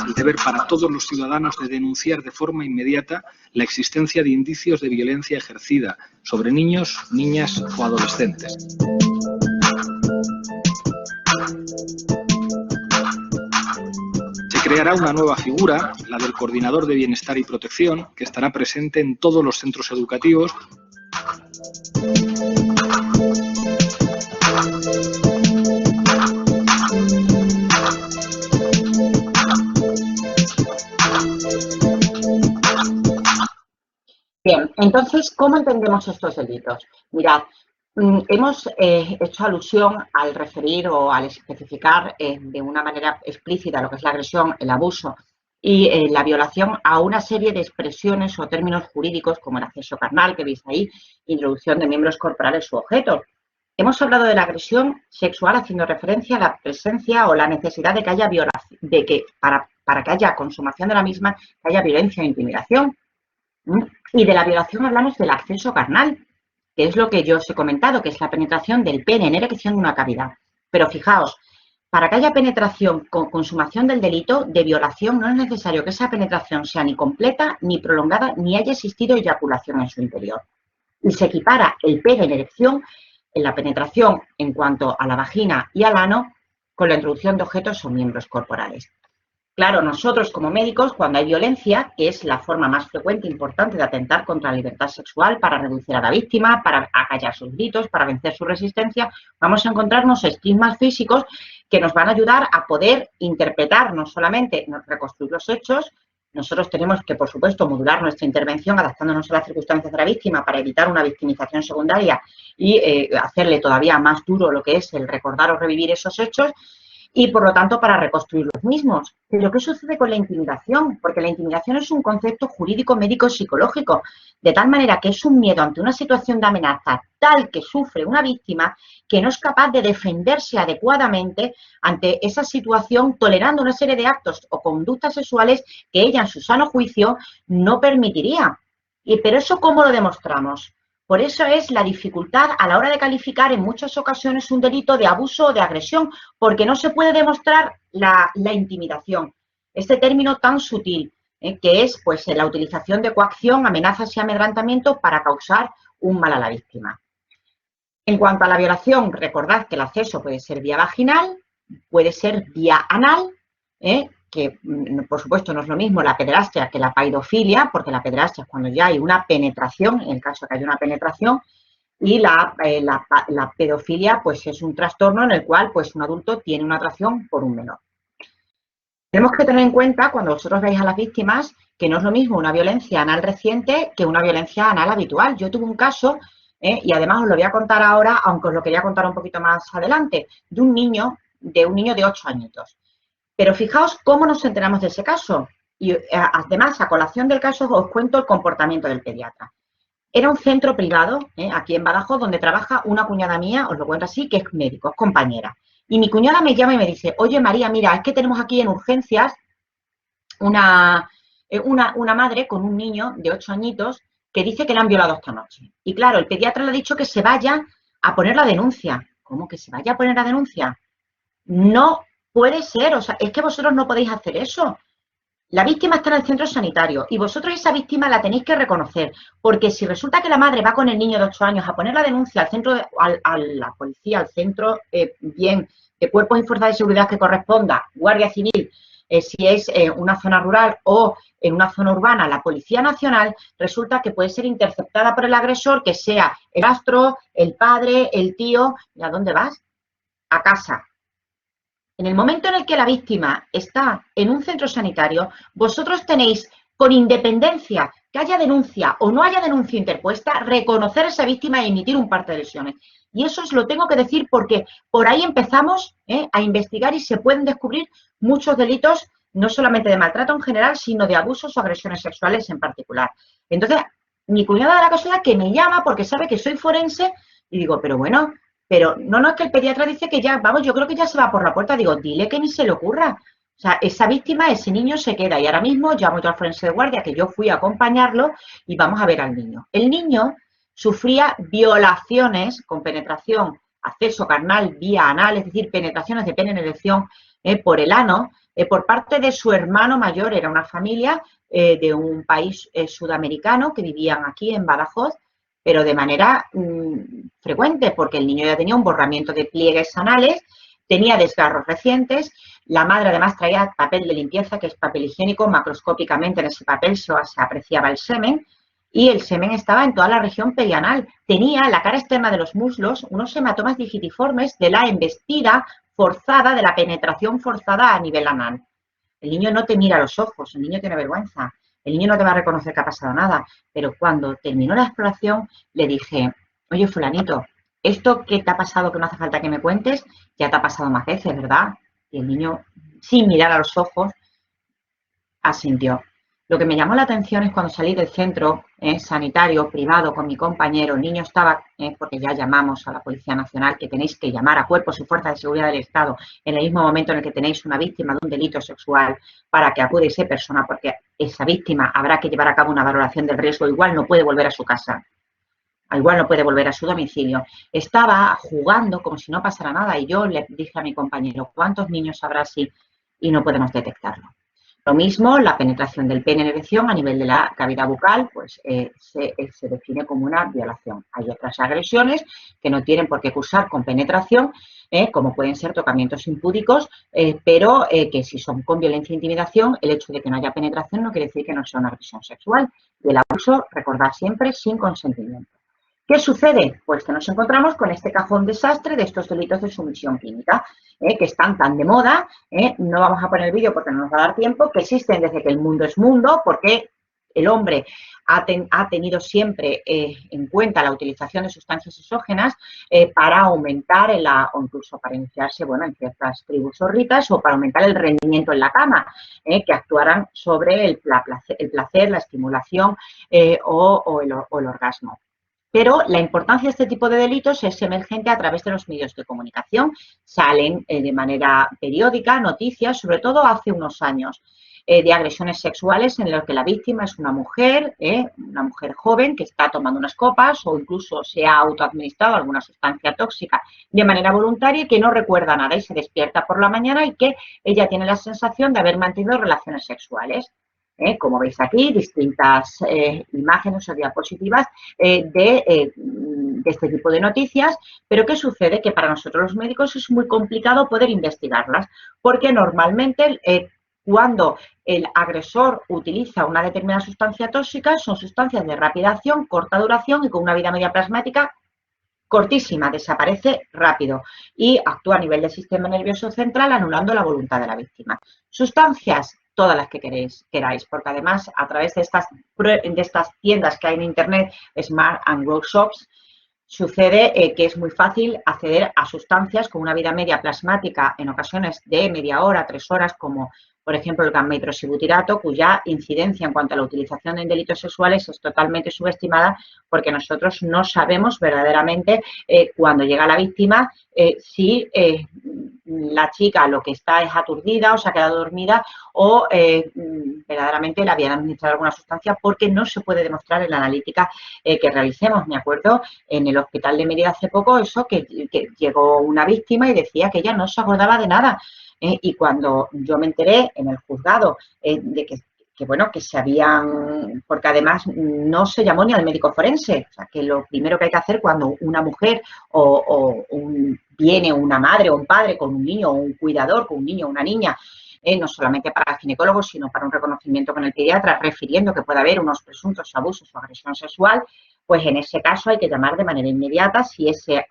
El deber para todos los ciudadanos de denunciar de forma inmediata la existencia de indicios de violencia ejercida sobre niños, niñas o adolescentes. Se creará una nueva figura, la del Coordinador de Bienestar y Protección, que estará presente en todos los centros educativos. Bien, entonces, ¿cómo entendemos estos delitos? Mirad, hemos hecho alusión al referir o al especificar de una manera explícita lo que es la agresión, el abuso y la violación a una serie de expresiones o términos jurídicos como el acceso carnal, que veis ahí, introducción de miembros corporales u objetos. Hemos hablado de la agresión sexual haciendo referencia a la presencia o la necesidad de que haya violación, de que para que haya consumación de la misma, que haya violencia o intimidación. Y de la violación hablamos del acceso carnal, que es lo que yo os he comentado, que es la penetración del pene en erección de una cavidad. Pero fijaos, para que haya penetración con consumación del delito de violación no es necesario que esa penetración sea ni completa, ni prolongada, ni haya existido eyaculación en su interior. Y se equipara el pene en erección en la penetración en cuanto a la vagina y al ano con la introducción de objetos o miembros corporales. Claro, nosotros como médicos, cuando hay violencia, que es la forma más frecuente e importante de atentar contra la libertad sexual para reducir a la víctima, para acallar sus gritos, para vencer su resistencia, vamos a encontrarnos estigmas físicos que nos van a ayudar a poder interpretar, no solamente reconstruir los hechos. Nosotros tenemos que, por supuesto, modular nuestra intervención adaptándonos a las circunstancias de la víctima para evitar una victimización secundaria y hacerle todavía más duro lo que es el recordar o revivir esos hechos, y, por lo tanto, para reconstruir los mismos. Pero, ¿qué sucede con la intimidación? Porque la intimidación es un concepto jurídico, médico, psicológico, de tal manera que es un miedo ante una situación de amenaza tal que sufre una víctima que no es capaz de defenderse adecuadamente ante esa situación, tolerando una serie de actos o conductas sexuales que ella, en su sano juicio, no permitiría. Pero ¿eso cómo lo demostramos? Por eso es la dificultad a la hora de calificar en muchas ocasiones un delito de abuso o de agresión, porque no se puede demostrar la intimidación, este término tan sutil, que es pues la utilización de coacción, amenazas y amedrentamiento para causar un mal a la víctima. En cuanto a la violación, recordad que el acceso puede ser vía vaginal, puede ser vía anal, que por supuesto no es lo mismo la pederastia que la paidofilia, porque la pederastia es cuando ya hay una penetración, en el caso de que haya una penetración, y la pedofilia pues es un trastorno en el cual pues un adulto tiene una atracción por un menor. Tenemos que tener en cuenta, cuando vosotros veis a las víctimas, que no es lo mismo una violencia anal reciente que una violencia anal habitual. Yo tuve un caso, y además os lo voy a contar ahora, aunque os lo quería contar un poquito más adelante, de un niño de 8 añitos. Pero fijaos cómo nos enteramos de ese caso. Y además, a colación del caso, os cuento el comportamiento del pediatra. Era un centro privado, aquí en Badajoz, donde trabaja una cuñada mía, os lo cuento así, que es médico, es compañera. Y mi cuñada me llama y me dice, oye María, mira, es que tenemos aquí en urgencias una madre con un niño de 8 añitos que dice que le han violado esta noche. Y claro, el pediatra le ha dicho que se vaya a poner la denuncia. ¿Cómo que se vaya a poner la denuncia? No puede ser, o sea, es que vosotros no podéis hacer eso. La víctima está en el centro sanitario y vosotros esa víctima la tenéis que reconocer, porque si resulta que la madre va con el niño de 8 años a poner la denuncia al centro, a la policía, al centro bien de cuerpos y fuerzas de seguridad que corresponda, Guardia Civil, si es una zona rural o en una zona urbana, la Policía Nacional, resulta que puede ser interceptada por el agresor, que sea el astro, el padre, el tío. ¿Y a dónde vas? A casa. En el momento en el que la víctima está en un centro sanitario, vosotros tenéis, con independencia que haya denuncia o no haya denuncia interpuesta, reconocer a esa víctima y emitir un parte de lesiones. Y eso os lo tengo que decir porque por ahí empezamos a investigar y se pueden descubrir muchos delitos, no solamente de maltrato en general, sino de abusos o agresiones sexuales en particular. Entonces, Mi cuñada da la casualidad que me llama porque sabe que soy forense y digo, pero bueno, pero no, es que el pediatra dice que ya, vamos, yo creo que ya se va por la puerta. Digo, dile que ni se le ocurra. O sea, esa víctima, ese niño se queda y ahora mismo llamo yo al forense de guardia que yo fui a acompañarlo y vamos a ver al niño. El niño sufría violaciones con penetración, acceso carnal vía anal, es decir, penetraciones de pene en erección por el ano, por parte de su hermano mayor. Era una familia de un país sudamericano que vivían aquí en Badajoz, pero de manera frecuente, porque el niño ya tenía un borramiento de pliegues anales, tenía desgarros recientes. La madre además traía papel de limpieza, que es papel higiénico. Macroscópicamente en ese papel se apreciaba el semen, y el semen estaba en toda la región perianal. Tenía en la cara externa de los muslos unos hematomas digitiformes de la embestida forzada, de la penetración forzada a nivel anal. El niño no te mira a los ojos, el niño tiene vergüenza, el niño no te va a reconocer que ha pasado nada. Pero cuando terminó la exploración le dije, oye, fulanito, esto que te ha pasado, que no hace falta que me cuentes, ya te ha pasado más veces, ¿verdad? Y el niño, sin mirar a los ojos, asintió. Lo que me llamó la atención es cuando salí del centro sanitario privado con mi compañero. El niño estaba, porque ya llamamos a la Policía Nacional, que tenéis que llamar a cuerpos y fuerzas de seguridad del Estado en el mismo momento en el que tenéis una víctima de un delito sexual, para que acude esa persona, porque esa víctima habrá que llevar a cabo una valoración del riesgo. Igual no puede volver a su casa, igual no puede volver a su domicilio. Estaba jugando como si no pasara nada y yo le dije a mi compañero, ¿cuántos niños habrá así? Y no podemos detectarlo. Lo mismo, la penetración del pene en erección a nivel de la cavidad bucal, pues se define como una violación. Hay otras agresiones que no tienen por qué cursar con penetración, como pueden ser tocamientos impúdicos, pero que si son con violencia e intimidación, el hecho de que no haya penetración no quiere decir que no sea una agresión sexual. Y el abuso, recordad siempre, sin consentimiento. ¿Qué sucede? Pues que nos encontramos con este cajón desastre de estos delitos de sumisión química, que están tan de moda. No vamos a poner el vídeo porque no nos va a dar tiempo, que existen desde que el mundo es mundo, porque el hombre ha tenido siempre en cuenta la utilización de sustancias exógenas para aumentar o incluso para iniciarse, bueno, en ciertas tribus zorritas, o para aumentar el rendimiento en la cama, que actuaran sobre el placer, la estimulación o el orgasmo. Pero la importancia de este tipo de delitos es emergente a través de los medios de comunicación. Salen de manera periódica noticias, sobre todo hace unos años, de agresiones sexuales en las que la víctima es una mujer joven que está tomando unas copas o incluso se ha autoadministrado alguna sustancia tóxica de manera voluntaria y que no recuerda nada y se despierta por la mañana y que ella tiene la sensación de haber mantenido relaciones sexuales. Como veis aquí, distintas imágenes o diapositivas de este tipo de noticias. Pero ¿qué sucede? Que para nosotros los médicos es muy complicado poder investigarlas, porque normalmente cuando el agresor utiliza una determinada sustancia tóxica, son sustancias de rápida acción, corta duración y con una vida media plasmática cortísima, desaparece rápido y actúa a nivel del sistema nervioso central, anulando la voluntad de la víctima. Sustancias, todas las que queráis, porque además a través de estas tiendas que hay en internet, Smart and Grow Shops, sucede que es muy fácil acceder a sustancias con una vida media plasmática, en ocasiones de media hora, 3 horas, como por ejemplo el gamma-hidroxibutirato, cuya incidencia en cuanto a la utilización en delitos sexuales es totalmente subestimada, porque nosotros no sabemos verdaderamente cuando llega la víctima si la chica lo que está es aturdida o se ha quedado dormida o verdaderamente le habían administrado alguna sustancia, porque no se puede demostrar en la analítica que realicemos. Me acuerdo en el hospital de Mérida hace poco que llegó una víctima y decía que ella no se acordaba de nada. Y cuando yo me enteré en el juzgado de que se habían, porque además no se llamó ni al médico forense, o sea, que lo primero que hay que hacer cuando una mujer viene una madre o un padre con un niño o un cuidador con un niño o una niña, no solamente para el ginecólogo, sino para un reconocimiento con el pediatra, refiriendo que puede haber unos presuntos abusos o agresión sexual, pues en ese caso hay que llamar de manera inmediata, si esa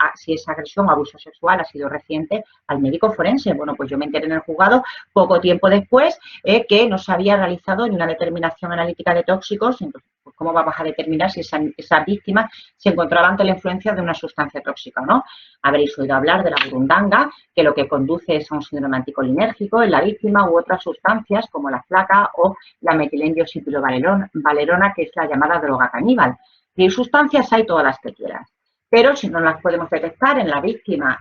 agresión o abuso sexual ha sido reciente, al médico forense. Bueno, pues yo me enteré en el juzgado poco tiempo después que no se había realizado ni una determinación analítica de tóxicos. Entonces, pues ¿Cómo vamos a determinar si esa víctima se encontraba ante la influencia de una sustancia tóxica o no? Habréis oído hablar de la burundanga, que lo que conduce es a un síndrome anticolinérgico en la víctima, u otras sustancias como la flaca o la metilendioxipilo-valerona, que es la llamada droga caníbal. Y sustancias hay todas las que quieras. Pero si no las podemos detectar en la víctima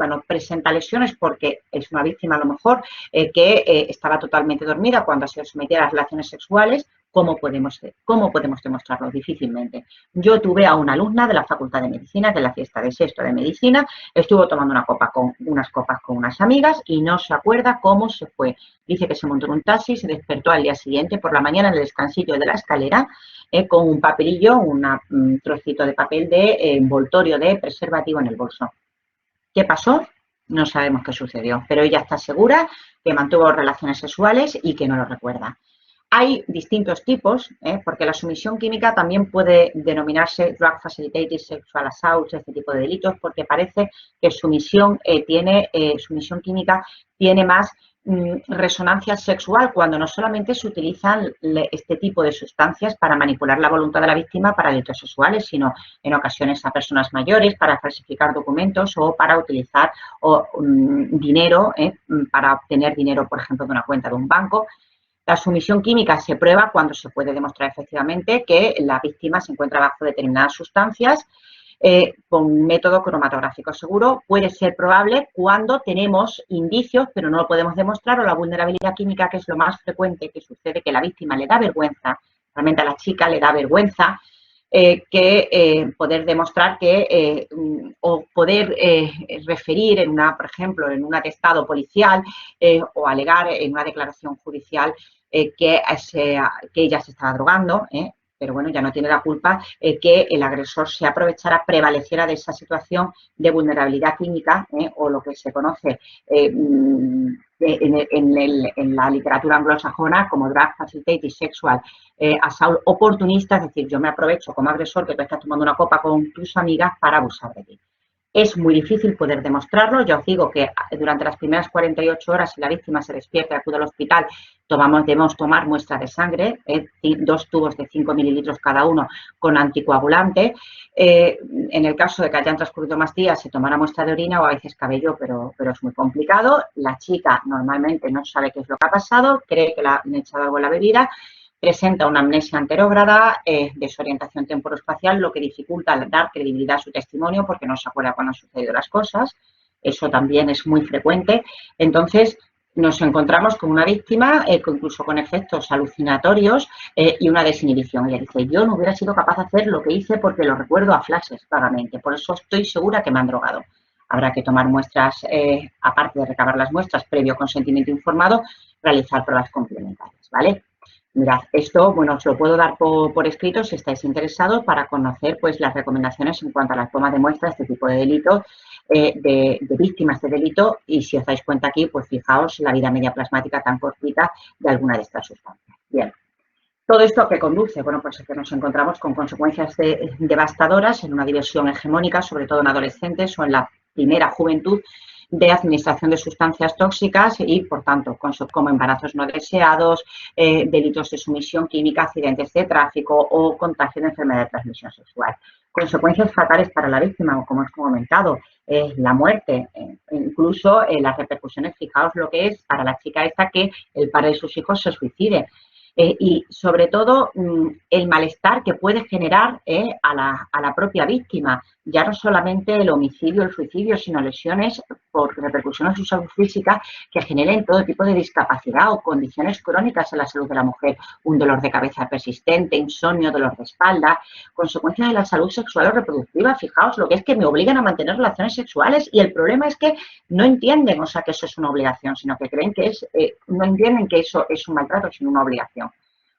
no presenta lesiones porque es una víctima a lo mejor que estaba totalmente dormida cuando ha sido sometida a las relaciones sexuales, ¿cómo podemos demostrarlo? Difícilmente. Yo tuve a una alumna de la Facultad de Medicina, que en la fiesta de sexto de Medicina estuvo tomando unas copas con unas amigas y no se acuerda cómo se fue. Dice que se montó en un taxi, se despertó al día siguiente por la mañana en el descansillo de la escalera con un papelillo, un trocito de papel de envoltorio de preservativo en el bolso. ¿Qué pasó? No sabemos qué sucedió, pero ella está segura que mantuvo relaciones sexuales y que no lo recuerda. Hay distintos tipos, porque la sumisión química también puede denominarse Drug Facilitated Sexual Assault, este tipo de delitos, porque parece que sumisión química tiene más resonancia sexual, cuando no solamente se utilizan este tipo de sustancias para manipular la voluntad de la víctima para delitos sexuales, sino en ocasiones a personas mayores para falsificar documentos o para utilizar dinero, para obtener dinero, por ejemplo, de una cuenta de un banco. La sumisión química se prueba cuando se puede demostrar efectivamente que la víctima se encuentra bajo determinadas sustancias con un método cromatográfico seguro. Puede ser probable cuando tenemos indicios, pero no lo podemos demostrar, o la vulnerabilidad química, que es lo más frecuente que sucede, que la víctima le da vergüenza, realmente a la chica le da vergüenza poder demostrar o poder referir por ejemplo, en un atestado policial o alegar en una declaración judicial que ella se estaba drogando, pero bueno, ya no tiene la culpa que el agresor se aprovechara, prevaleciera de esa situación de vulnerabilidad química o lo que se conoce en la literatura anglosajona como Drug Facilitated Sexual Assault oportunista, es decir, yo me aprovecho como agresor que tú estás tomando una copa con tus amigas para abusar de ti. Es muy difícil poder demostrarlo. Yo os digo que durante las primeras 48 horas, si la víctima se despierta y acude al hospital, debemos tomar muestra de sangre, 2 tubos de 5 mililitros cada uno con anticoagulante. En el caso de que hayan transcurrido más días, se tomará muestra de orina o a veces cabello, pero es muy complicado. La chica normalmente no sabe qué es lo que ha pasado, cree que le han echado algo en la bebida, presenta una amnesia anterógrada, desorientación temporoespacial, lo que dificulta dar credibilidad a su testimonio porque no se acuerda cuándo han sucedido las cosas. Eso también es muy frecuente. Entonces, nos encontramos con una víctima, incluso con efectos alucinatorios y una desinhibición. Ella dice, yo no hubiera sido capaz de hacer lo que hice porque lo recuerdo a flashes vagamente, por eso estoy segura que me han drogado. Habrá que tomar muestras, aparte de recabar las muestras previo consentimiento informado, realizar pruebas complementarias, ¿vale? Mirad, esto, bueno, os lo puedo dar por escrito si estáis interesados para conocer pues las recomendaciones en cuanto a la toma de muestras de este tipo de delitos, de víctimas de delito, y si os dais cuenta aquí, pues fijaos la vida media plasmática tan cortita de alguna de estas sustancias. Bien. ¿Todo esto qué conduce? Bueno, pues es que nos encontramos con consecuencias devastadoras en una diversión hegemónica, sobre todo en adolescentes o en la primera juventud, de administración de sustancias tóxicas y, por tanto, como embarazos no deseados, delitos de sumisión química, accidentes de tráfico o contagio de enfermedad de transmisión sexual. Consecuencias fatales para la víctima, como hemos comentado, la muerte, incluso las repercusiones. Fijaos lo que es para la chica esta que el padre de sus hijos se suicide. Y sobre todo el malestar que puede generar a la propia víctima, ya no solamente el homicidio, el suicidio, sino lesiones por repercusiones en su salud física que generen todo tipo de discapacidad o condiciones crónicas en la salud de la mujer, un dolor de cabeza persistente, insomnio, dolor de espalda, consecuencias de la salud sexual o reproductiva. Fijaos lo que es que me obligan a mantener relaciones sexuales y el problema es que no entienden, o sea, que eso es una obligación, sino que creen que no entienden que eso es un maltrato, sino una obligación,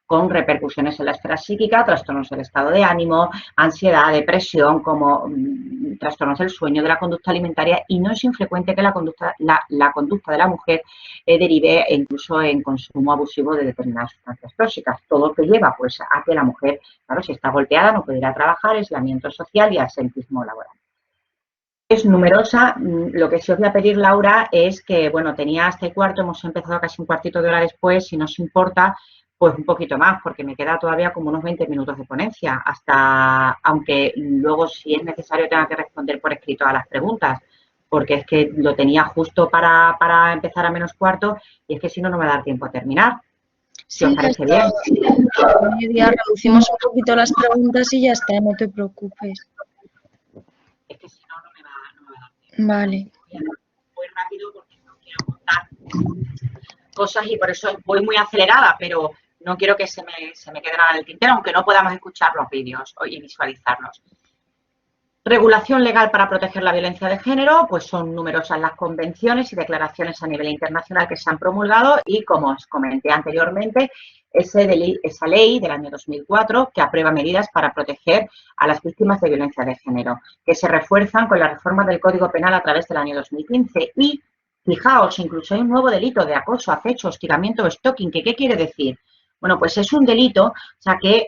con repercusiones en la esfera psíquica, trastornos del estado de ánimo, ansiedad, depresión, como trastornos del sueño, de la conducta alimentaria, y no es infrecuente que la conducta de la mujer derive incluso en consumo abusivo de determinadas sustancias tóxicas. Todo lo que lleva pues a que la mujer, claro, si está golpeada, no puede ir a trabajar, aislamiento social y absentismo laboral. Es numerosa. Lo que sí os voy a pedir, Laura, es que, bueno, tenía hasta el cuarto, hemos empezado casi un cuartito de hora después, si no os importa, Pues un poquito más, porque me queda todavía como unos 20 minutos de ponencia, aunque luego si es necesario tenga que responder por escrito a las preguntas, porque es que lo tenía justo para empezar a -4 y es que si no, no me va a dar tiempo a terminar. Si os parece bien. A media reducimos un poquito las preguntas y ya está, no te preocupes. Es que si no, no me va a dar tiempo. Vale. Voy rápido porque no quiero contar cosas y por eso voy muy acelerada, pero no quiero que se me quede nada en el tintero, aunque no podamos escuchar los vídeos y visualizarlos. Regulación legal para proteger la violencia de género, pues son numerosas las convenciones y declaraciones a nivel internacional que se han promulgado y, como os comenté anteriormente, esa ley del año 2004 que aprueba medidas para proteger a las víctimas de violencia de género, que se refuerzan con la reforma del Código Penal a través del año 2015 y, fijaos, incluso hay un nuevo delito de acoso, acecho, hostigamiento o stalking, que ¿qué quiere decir? Bueno, pues es un delito, o sea que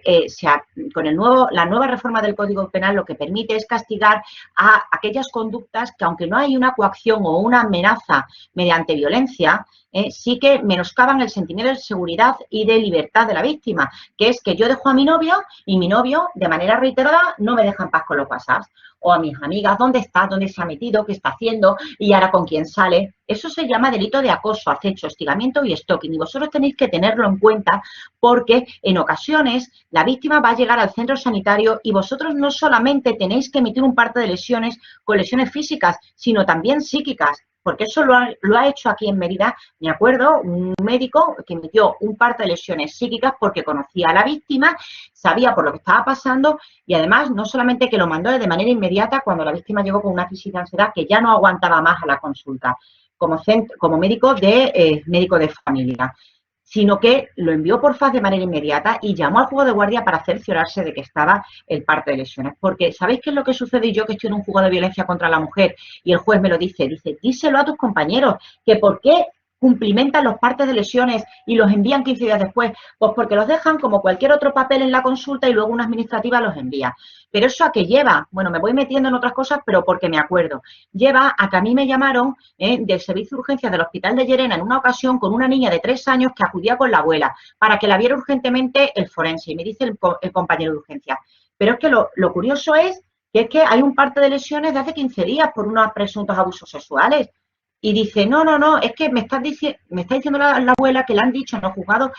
con la nueva reforma del Código Penal lo que permite es castigar a aquellas conductas que, aunque no hay una coacción o una amenaza mediante violencia, sí que menoscaban el sentimiento de seguridad y de libertad de la víctima, que es que yo dejo a mi novio y mi novio, de manera reiterada, no me deja en paz con los WhatsApp. O a mis amigas, ¿dónde está? ¿Dónde se ha metido? ¿Qué está haciendo? ¿Y ahora con quién sale? Eso se llama delito de acoso, acecho, hostigamiento y stalking. Y vosotros tenéis que tenerlo en cuenta porque en ocasiones la víctima va a llegar al centro sanitario y vosotros no solamente tenéis que emitir un parte de lesiones con lesiones físicas, sino también psíquicas. Porque eso lo ha hecho aquí en Mérida, me acuerdo, un médico que emitió un parte de lesiones psíquicas porque conocía a la víctima, sabía por lo que estaba pasando y además no solamente que lo mandó de manera inmediata cuando la víctima llegó con una crisis de ansiedad que ya no aguantaba más a la consulta como médico de familia, sino que lo envió por fax de manera inmediata y llamó al juzgado de guardia para cerciorarse de que estaba el parte de lesiones. Porque, ¿sabéis qué es lo que sucede? Yo que estoy en un juzgado de violencia contra la mujer y el juez me lo dice, díselo a tus compañeros, que por qué cumplimentan los partes de lesiones y los envían 15 días después, pues porque los dejan como cualquier otro papel en la consulta y luego una administrativa los envía. Pero eso a qué lleva, bueno, me voy metiendo en otras cosas, pero porque me acuerdo, lleva a que a mí me llamaron del servicio de urgencias del hospital de Llerena en una ocasión con una niña de 3 años que acudía con la abuela para que la viera urgentemente el forense y me dice el compañero de urgencias. Pero es que lo curioso es que hay un parte de lesiones de hace 15 días por unos presuntos abusos sexuales. Y dice, no, es que me está diciendo la abuela que le han dicho en los juzgados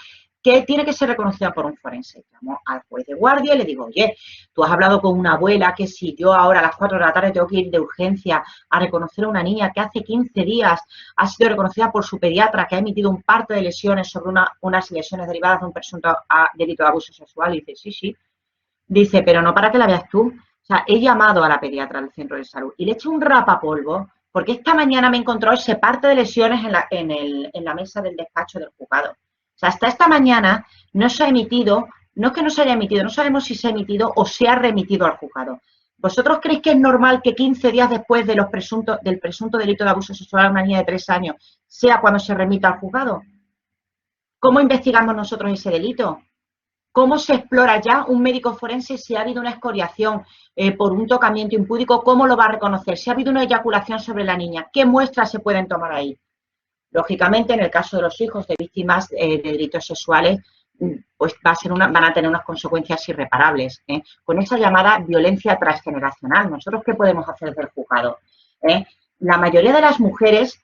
que tiene que ser reconocida por un forense. Llamo al juez de guardia y le digo, oye, tú has hablado con una abuela que si yo ahora a las 4 de la tarde tengo que ir de urgencia a reconocer a una niña que hace 15 días ha sido reconocida por su pediatra que ha emitido un parte de lesiones sobre unas lesiones derivadas de un presunto delito de abuso sexual. Y dice, sí. Dice, pero no para que la veas tú. O sea, he llamado a la pediatra del centro de salud y le he hecho un rapapolvo porque esta mañana me encontró ese parte de lesiones en la mesa del despacho del juzgado. O sea, hasta esta mañana no se ha emitido, no es que no se haya emitido, no sabemos si se ha emitido o se ha remitido al juzgado. ¿Vosotros creéis que es normal que 15 días después del presunto delito de abuso sexual a una niña de 3 años sea cuando se remita al juzgado? ¿Cómo investigamos nosotros ese delito? ¿Cómo se explora ya un médico forense si ha habido una escoriación por un tocamiento impúdico? ¿Cómo lo va a reconocer? Si ha habido una eyaculación sobre la niña, ¿qué muestras se pueden tomar ahí? Lógicamente, en el caso de los hijos de víctimas de delitos sexuales, pues van a tener unas consecuencias irreparables, con esa llamada violencia transgeneracional. ¿Nosotros qué podemos hacer desde el juzgado? La mayoría de las mujeres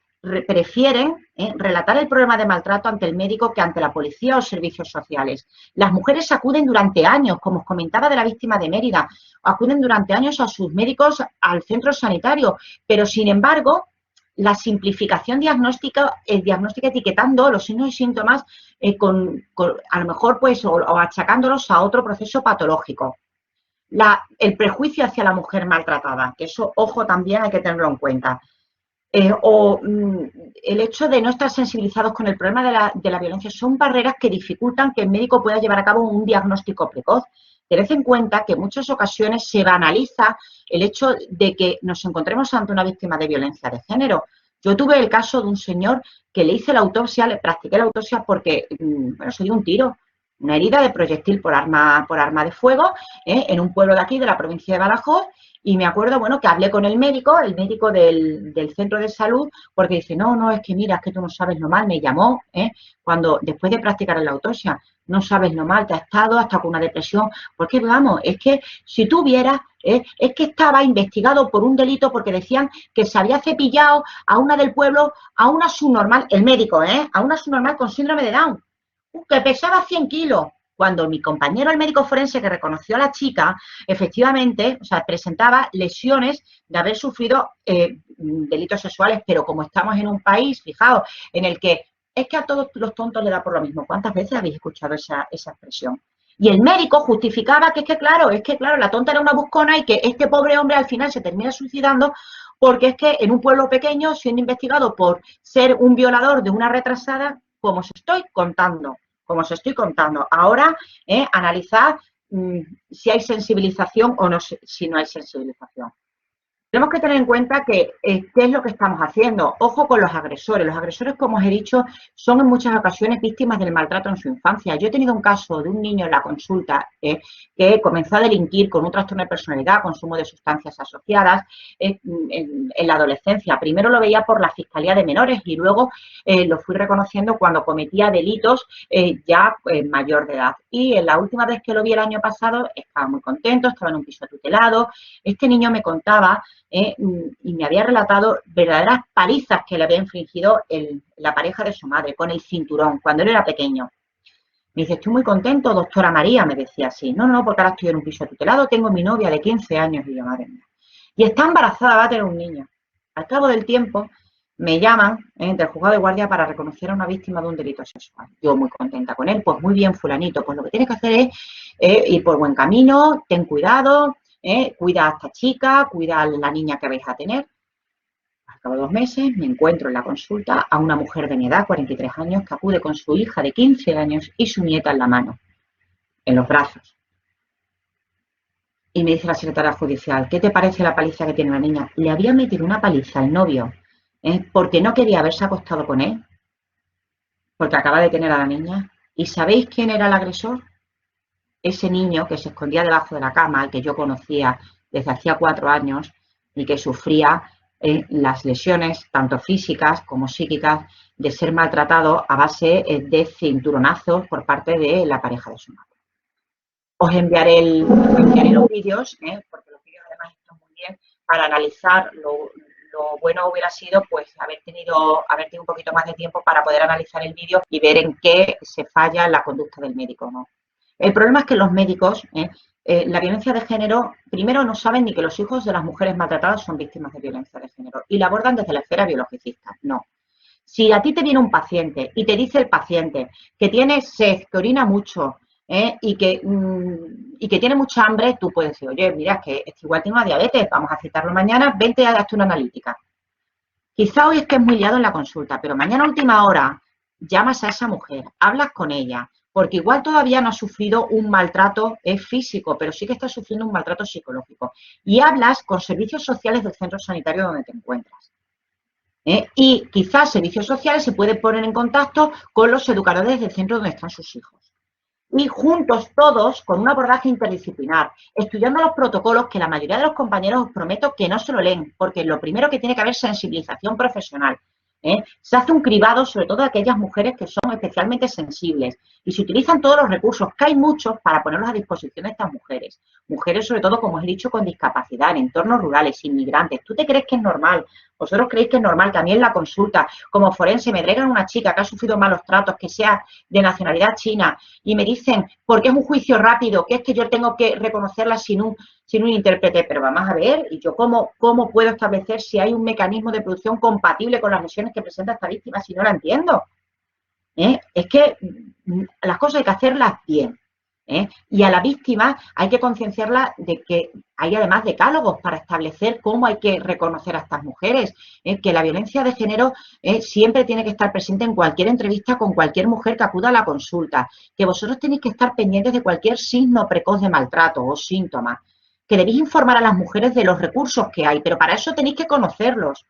prefieren relatar el problema de maltrato ante el médico que ante la policía o servicios sociales. Las mujeres acuden durante años, como os comentaba de la víctima de Mérida, acuden durante años a sus médicos al centro sanitario, pero sin embargo, la simplificación diagnóstica etiquetando los signos y síntomas a lo mejor pues o achacándolos a otro proceso patológico. El prejuicio hacia la mujer maltratada, que eso, ojo, también hay que tenerlo en cuenta. El hecho de no estar sensibilizados con el problema de la violencia son barreras que dificultan que el médico pueda llevar a cabo un diagnóstico precoz. Tened en cuenta que en muchas ocasiones se banaliza el hecho de que nos encontremos ante una víctima de violencia de género. Yo tuve el caso de un señor que le hice la autopsia, le practiqué la autopsia porque, se dio un tiro, una herida de proyectil por arma de fuego, en un pueblo de aquí, de la provincia de Badajoz. Y me acuerdo, que hablé con el médico del centro de salud, porque dice, no, es que mira, es que tú no sabes lo mal, me llamó, después de practicar la autopsia. no sabes lo mal que ha estado, hasta con una depresión, porque vamos, es que si tú vieras, es que estaba investigado por un delito porque decían que se había cepillado a una del pueblo, a una subnormal, el médico, a una subnormal con síndrome de Down, que pesaba 100 kilos. Cuando mi compañero, el médico forense que reconoció a la chica, efectivamente, o sea, presentaba lesiones de haber sufrido delitos sexuales, pero como estamos en un país, fijaos, en el que es que a todos los tontos le da por lo mismo. ¿Cuántas veces habéis escuchado esa expresión? Y el médico justificaba que claro, la tonta era una buscona y que este pobre hombre al final se termina suicidando porque es que en un pueblo pequeño, siendo investigado por ser un violador de una retrasada, como os estoy contando. Ahora, analizad si hay sensibilización o no, si no hay sensibilización. Tenemos que tener en cuenta que qué es lo que estamos haciendo. Ojo con los agresores. Los agresores, como os he dicho, son en muchas ocasiones víctimas del maltrato en su infancia. Yo he tenido un caso de un niño en la consulta que comenzó a delinquir con un trastorno de personalidad, consumo de sustancias asociadas en la adolescencia. Primero lo veía por la Fiscalía de Menores y luego lo fui reconociendo cuando cometía delitos ya mayor de edad. Y en la última vez que lo vi el año pasado estaba muy contento, estaba en un piso tutelado. Este niño me contaba y me había relatado verdaderas palizas que le había infligido la pareja de su madre con el cinturón cuando él era pequeño. Me dice, estoy muy contento, doctora María, me decía así. No, porque ahora estoy en un piso tutelado, tengo mi novia de 15 años y yo, madre mía. Y está embarazada, va a tener un niño. Al cabo del tiempo me llaman del juzgado de guardia para reconocer a una víctima de un delito sexual. Yo muy contenta con él, pues muy bien fulanito, pues lo que tienes que hacer es ir por buen camino, ten cuidado, cuida a esta chica, cuida a la niña que vais a tener. Al cabo de 2 meses me encuentro en la consulta a una mujer de mi edad, 43 años, que acude con su hija de 15 años y su nieta en la mano, en los brazos. Y me dice la secretaria judicial, ¿qué te parece la paliza que tiene la niña? Le había metido una paliza al novio porque no quería haberse acostado con él, porque acaba de tener a la niña. ¿Y sabéis quién era el agresor? Ese niño que se escondía debajo de la cama, al que yo conocía desde hacía 4 años y que sufría las lesiones, tanto físicas como psíquicas, de ser maltratado a base de cinturonazos por parte de la pareja de su madre. Os enviaré los vídeos, porque los vídeos además están muy bien para analizar lo bueno hubiera sido pues haber tenido un poquito más de tiempo para poder analizar el vídeo y ver en qué se falla la conducta del médico, ¿no? El problema es que los médicos, la violencia de género, primero no saben ni que los hijos de las mujeres maltratadas son víctimas de violencia de género y la abordan desde la esfera biologicista. No. Si a ti te viene un paciente y te dice el paciente que tiene sed, que orina mucho y que tiene mucha hambre, tú puedes decir, oye, mira, es que igual tiene una diabetes, vamos a citarlo mañana, vente y hazte una analítica. Quizá hoy es que es muy liado en la consulta, pero mañana a última hora llamas a esa mujer, hablas con ella, porque igual todavía no ha sufrido un maltrato físico, pero sí que está sufriendo un maltrato psicológico. Y hablas con servicios sociales del centro sanitario donde te encuentras. Y quizás servicios sociales se pueden poner en contacto con los educadores del centro donde están sus hijos. Y juntos todos, con un abordaje interdisciplinar, estudiando los protocolos que la mayoría de los compañeros os prometo que no se lo leen, porque lo primero que tiene que haber es sensibilización profesional. Se hace un cribado sobre todo de aquellas mujeres que son especialmente sensibles y se utilizan todos los recursos, que hay muchos, para ponerlos a disposición de estas mujeres. Mujeres sobre todo, como os he dicho, con discapacidad, en entornos rurales, inmigrantes. ¿Tú te crees que es normal? ¿Vosotros creéis que es normal que a mí en la consulta, como forense, me traigan una chica que ha sufrido malos tratos, que sea de nacionalidad china, y me dicen, porque es un juicio rápido, que es que yo tengo que reconocerla sin un intérprete? Pero vamos a ver, ¿y yo cómo puedo establecer si hay un mecanismo de producción compatible con las lesiones que presenta esta víctima si no la entiendo? Es que las cosas hay que hacerlas bien. Y a la víctima hay que concienciarla de que hay además decálogos para establecer cómo hay que reconocer a estas mujeres, que la violencia de género siempre tiene que estar presente en cualquier entrevista con cualquier mujer que acuda a la consulta, que vosotros tenéis que estar pendientes de cualquier signo precoz de maltrato o síntoma, que debéis informar a las mujeres de los recursos que hay, pero para eso tenéis que conocerlos,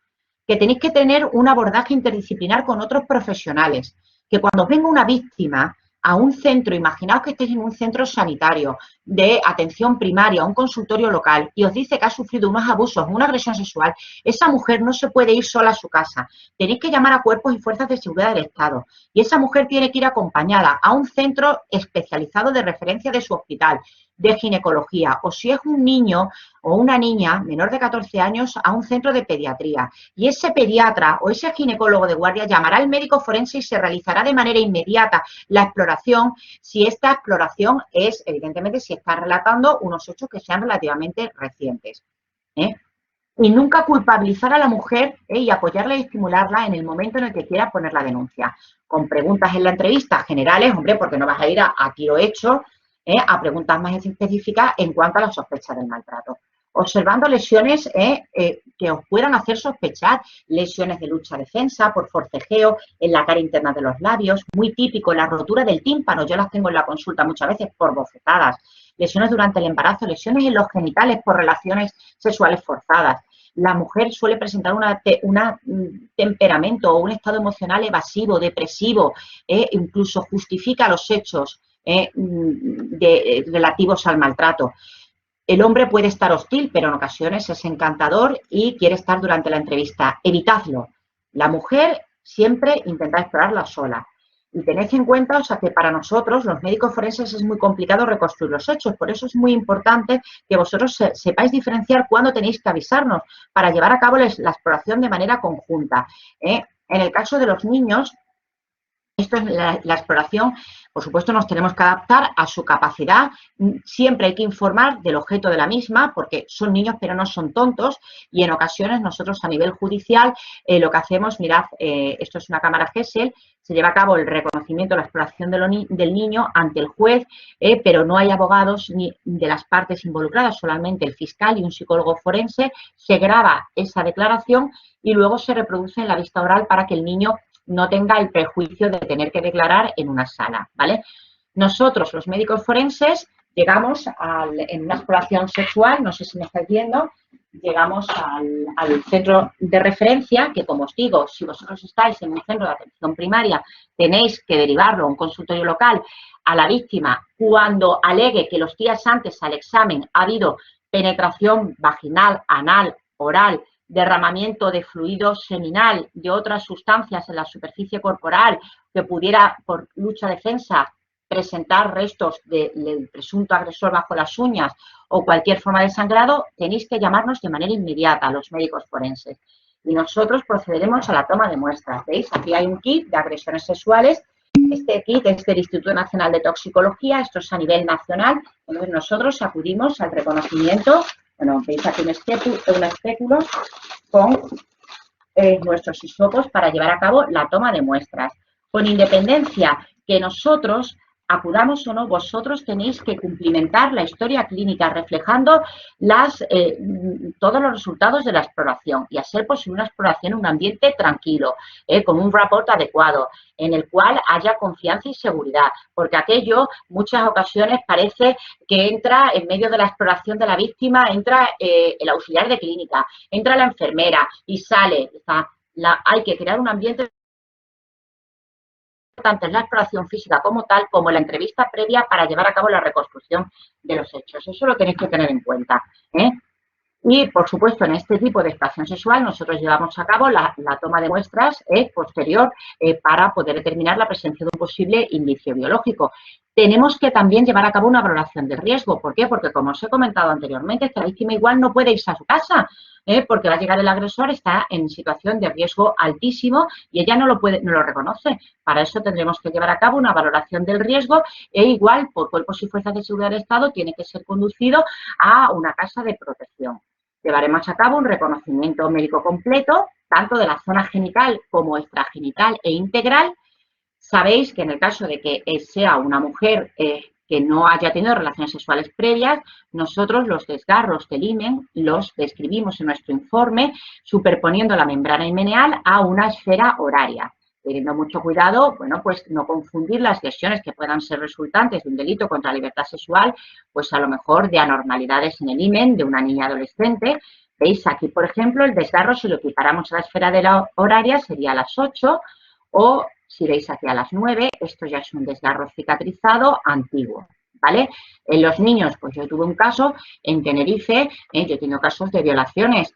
que tenéis que tener un abordaje interdisciplinar con otros profesionales, que cuando venga una víctima a un centro, imaginaos que estéis en un centro sanitario de atención primaria, un consultorio local, y os dice que ha sufrido unos abusos, una agresión sexual, esa mujer no se puede ir sola a su casa. Tenéis que llamar a cuerpos y fuerzas de seguridad del Estado. Y esa mujer tiene que ir acompañada a un centro especializado de referencia de su hospital, de ginecología, o si es un niño o una niña menor de 14 años, a un centro de pediatría. Y ese pediatra o ese ginecólogo de guardia llamará al médico forense y se realizará de manera inmediata la exploración, si esta exploración es, evidentemente, si está relatando unos hechos que sean relativamente recientes. Y nunca culpabilizar a la mujer y apoyarla y estimularla en el momento en el que quiera poner la denuncia. Con preguntas en la entrevista generales, hombre, porque no vas a ir a tiro hecho, a preguntas más específicas en cuanto a la sospecha del maltrato. Observando lesiones que os puedan hacer sospechar, lesiones de lucha-defensa por forcejeo en la cara interna de los labios, muy típico, la rotura del tímpano, yo las tengo en la consulta muchas veces por bofetadas, lesiones durante el embarazo, lesiones en los genitales por relaciones sexuales forzadas. La mujer suele presentar un temperamento o un estado emocional evasivo, depresivo, incluso justifica los hechos relativos al maltrato. El hombre puede estar hostil, pero en ocasiones es encantador y quiere estar durante la entrevista. Evitadlo. La mujer siempre intenta explorarla sola. Y tened en cuenta, o sea, que para nosotros, los médicos forenses, es muy complicado reconstruir los hechos. Por eso es muy importante que vosotros sepáis diferenciar cuándo tenéis que avisarnos para llevar a cabo la exploración de manera conjunta. En el caso de los niños, esto es la exploración, por supuesto nos tenemos que adaptar a su capacidad, siempre hay que informar del objeto de la misma, porque son niños pero no son tontos, y en ocasiones nosotros a nivel judicial lo que hacemos, mirad, esto es una cámara Gesell, se lleva a cabo el reconocimiento, la exploración del niño ante el juez, pero no hay abogados ni de las partes involucradas, solamente el fiscal y un psicólogo forense, se graba esa declaración y luego se reproduce en la vista oral para que el niño no tenga el prejuicio de tener que declarar en una sala, ¿vale? Nosotros, los médicos forenses, llegamos en una exploración sexual, no sé si me estáis viendo, llegamos al centro de referencia, que como os digo, si vosotros estáis en un centro de atención primaria, tenéis que derivarlo a un consultorio local a la víctima cuando alegue que los días antes al examen ha habido penetración vaginal, anal, oral, derramamiento de fluido seminal, de otras sustancias en la superficie corporal que pudiera, por lucha-defensa, presentar restos del presunto agresor bajo las uñas o cualquier forma de sangrado, tenéis que llamarnos de manera inmediata a los médicos forenses. Y nosotros procederemos a la toma de muestras. ¿Veis? Aquí hay un kit de agresiones sexuales. Este kit es del Instituto Nacional de Toxicología, esto es a nivel nacional. Entonces nosotros acudimos al reconocimiento. Bueno, veis aquí un espéculo con nuestros hisopos para llevar a cabo la toma de muestras. Con independencia que nosotros acudamos o no, vosotros tenéis que cumplimentar la historia clínica reflejando todos los resultados de la exploración y a ser posible una exploración en un ambiente tranquilo, con un rapport adecuado, en el cual haya confianza y seguridad, porque aquello muchas ocasiones parece que entra en medio de la exploración de la víctima, entra el auxiliar de clínica, entra la enfermera y sale. Hay que crear un ambiente tanto en la exploración física como tal, como en la entrevista previa para llevar a cabo la reconstrucción de los hechos. Eso lo tenéis que tener en cuenta. Y, por supuesto, en este tipo de exploración sexual nosotros llevamos a cabo la toma de muestras posterior para poder determinar la presencia de un posible indicio biológico. Tenemos que también llevar a cabo una valoración de riesgo. ¿Por qué? Porque, como os he comentado anteriormente, esta víctima igual no puede irse a su casa porque va a llegar el agresor, está en situación de riesgo altísimo y ella no lo reconoce. Para eso tendremos que llevar a cabo una valoración del riesgo e igual, por cuerpos y fuerzas de seguridad del Estado, tiene que ser conducido a una casa de protección. Llevaremos a cabo un reconocimiento médico completo, tanto de la zona genital como extragenital e integral. Sabéis que en el caso de que sea una mujer que no haya tenido relaciones sexuales previas, nosotros los desgarros del himen los describimos en nuestro informe superponiendo la membrana himeneal a una esfera horaria. Teniendo mucho cuidado, bueno, pues no confundir las lesiones que puedan ser resultantes de un delito contra la libertad sexual, pues a lo mejor de anormalidades en el himen de una niña adolescente. Veis aquí, por ejemplo, el desgarro, si lo equiparamos a la esfera de la horaria, sería a las 8, o si veis aquí a las 9, esto ya es un desgarro cicatrizado antiguo, ¿vale? En los niños, pues yo tuve un caso en Tenerife, yo he tenido casos de violaciones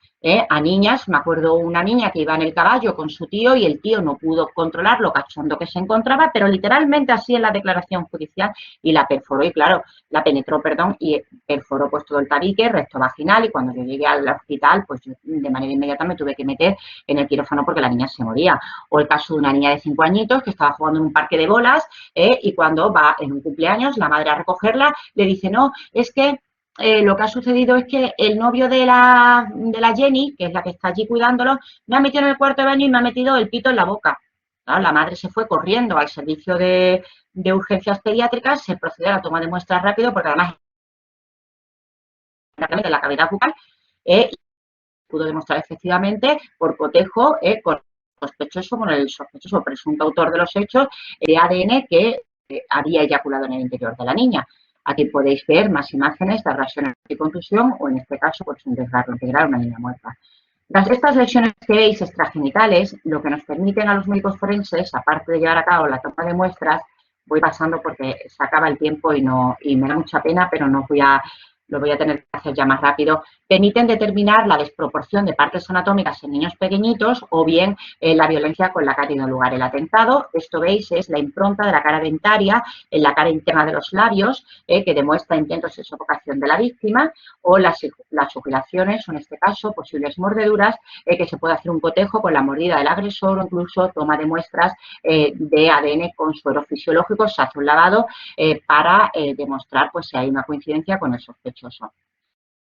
a niñas. Me acuerdo una niña que iba en el caballo con su tío y el tío no pudo controlar lo cachondo que se encontraba, pero literalmente así en la declaración judicial, y la perforó, y claro, la penetró, perdón, y perforó pues todo el tabique, recto vaginal, y cuando yo llegué al hospital, pues yo de manera inmediata me tuve que meter en el quirófano porque la niña se moría. O el caso de una niña de 5 añitos que estaba jugando en un parque de bolas y cuando va en un cumpleaños, la madre a recogerla, le dice, no, es que lo que ha sucedido es que el novio de la Jenny, que es la que está allí cuidándolo, me ha metido en el cuarto de baño y me ha metido el pito en la boca. Claro, la madre se fue corriendo al servicio de urgencias pediátricas, se procedió a la toma de muestras rápido, porque además de la cavidad bucal, pudo demostrar efectivamente por cotejo con el sospechoso presunto autor de los hechos, de ADN que había eyaculado en el interior de la niña. Aquí podéis ver más imágenes de abrasión y contusión, o en este caso, pues un desgarro integral, una niña muerta. Estas lesiones que veis extragenitales, lo que nos permiten a los médicos forenses, aparte de llevar a cabo la toma de muestras, voy pasando porque se acaba el tiempo y me da mucha pena, pero no lo voy a tener que hacer ya más rápido, permiten determinar la desproporción de partes anatómicas en niños pequeñitos o bien la violencia con la que ha tenido lugar el atentado. Esto, veis, es la impronta de la cara dentaria en la cara interna de los labios, que demuestra intentos de sofocación de la víctima, o las sugilaciones, o en este caso, posibles mordeduras, que se puede hacer un cotejo con la mordida del agresor, o incluso toma de muestras de ADN con suero fisiológico. Se hace un lavado para demostrar pues, si hay una coincidencia con el sospechoso.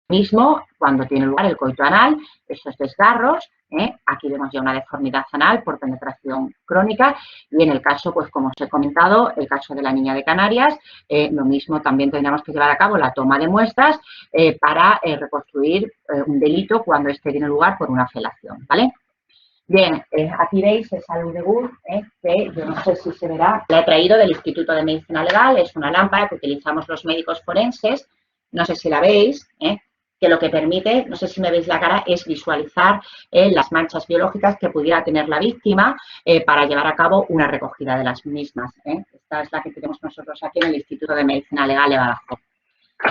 Mismo, cuando tiene lugar el coito anal, esos desgarros, aquí vemos ya una deformidad anal por penetración crónica, y en el caso, pues como os he comentado, el caso de la niña de Canarias, lo mismo, también tendríamos que llevar a cabo la toma de muestras para reconstruir un delito cuando este tiene lugar por una felación, ¿vale? Bien, aquí veis esa luz de Wood, que yo no sé si se verá, la he traído del Instituto de Medicina Legal, es una lámpara que utilizamos los médicos forenses, no sé si la veis, que lo que permite, no sé si me veis la cara, es visualizar las manchas biológicas que pudiera tener la víctima para llevar a cabo una recogida de las mismas. Esta es la que tenemos nosotros aquí en el Instituto de Medicina Legal de Badajoz.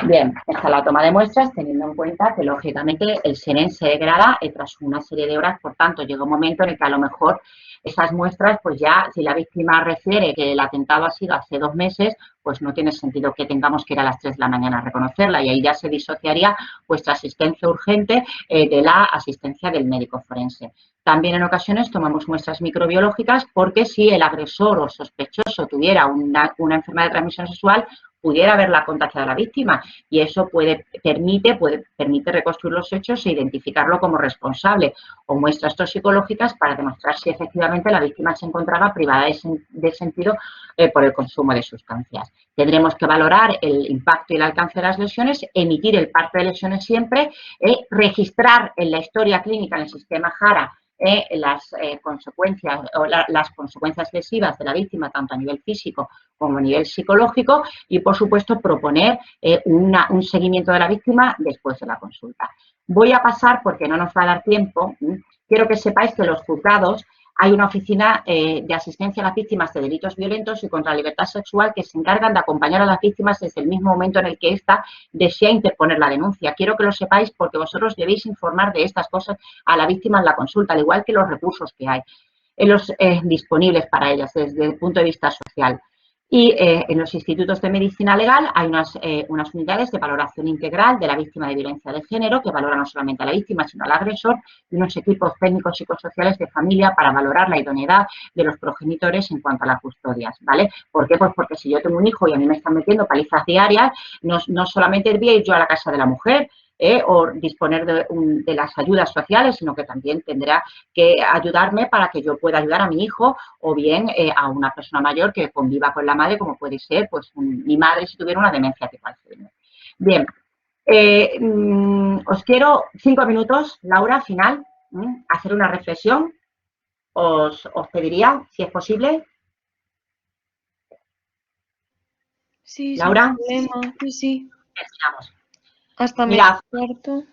Bien, está la toma de muestras, teniendo en cuenta que, lógicamente, el semen se degrada tras una serie de horas, por tanto, llega un momento en el que a lo mejor esas muestras, pues ya, si la víctima refiere que el atentado ha sido hace 2 meses, pues no tiene sentido que tengamos que ir a las 3 de la mañana a reconocerla, y ahí ya se disociaría vuestra asistencia urgente de la asistencia del médico forense. También en ocasiones tomamos muestras microbiológicas porque si el agresor o sospechoso tuviera una enfermedad de transmisión sexual, pudiera haberla contagiado a la víctima, y eso permite reconstruir los hechos e identificarlo como responsable, o muestras toxicológicas para demostrar si efectivamente la víctima se encontraba privada de sentido por el consumo de sustancias. Tendremos que valorar el impacto y el alcance de las lesiones, emitir el parte de lesiones siempre, registrar en la historia clínica en el sistema JARA las consecuencias o las consecuencias lesivas de la víctima, tanto a nivel físico como a nivel psicológico, y, por supuesto, proponer un seguimiento de la víctima después de la consulta. Voy a pasar, porque no nos va a dar tiempo, quiero que sepáis que en los juzgados hay una oficina de asistencia a las víctimas de delitos violentos y contra la libertad sexual que se encargan de acompañar a las víctimas desde el mismo momento en el que ésta desea interponer la denuncia. Quiero que lo sepáis porque vosotros debéis informar de estas cosas a la víctima en la consulta, al igual que los recursos que hay disponibles para ellas desde el punto de vista social. Y en los institutos de medicina legal hay unas unidades de valoración integral de la víctima de violencia de género que valoran no solamente a la víctima, sino al agresor, y unos equipos técnicos psicosociales de familia para valorar la idoneidad de los progenitores en cuanto a las custodias, ¿vale? ¿Por qué? Pues porque si yo tengo un hijo y a mí me están metiendo palizas diarias, no solamente debía ir yo a la casa de la mujer, o disponer de las ayudas sociales, sino que también tendrá que ayudarme para que yo pueda ayudar a mi hijo, o bien a una persona mayor que conviva con la madre, como puede ser pues mi madre si tuviera una demencia tipo Alzheimer. Bien, os quiero 5 minutos, Laura, final, hacer una reflexión. Os pediría, si es posible. Sí, Laura. sin problema. Sí. Terminamos. Hasta Mirad, menos cuarto.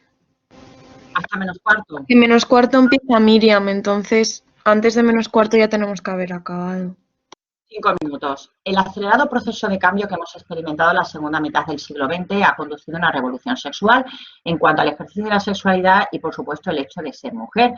hasta menos cuarto. En menos cuarto empieza Miriam, entonces antes de menos cuarto ya tenemos que haber acabado. 5 minutos. El acelerado proceso de cambio que hemos experimentado en la segunda mitad del siglo XX ha conducido a una revolución sexual en cuanto al ejercicio de la sexualidad y, por supuesto, el hecho de ser mujer.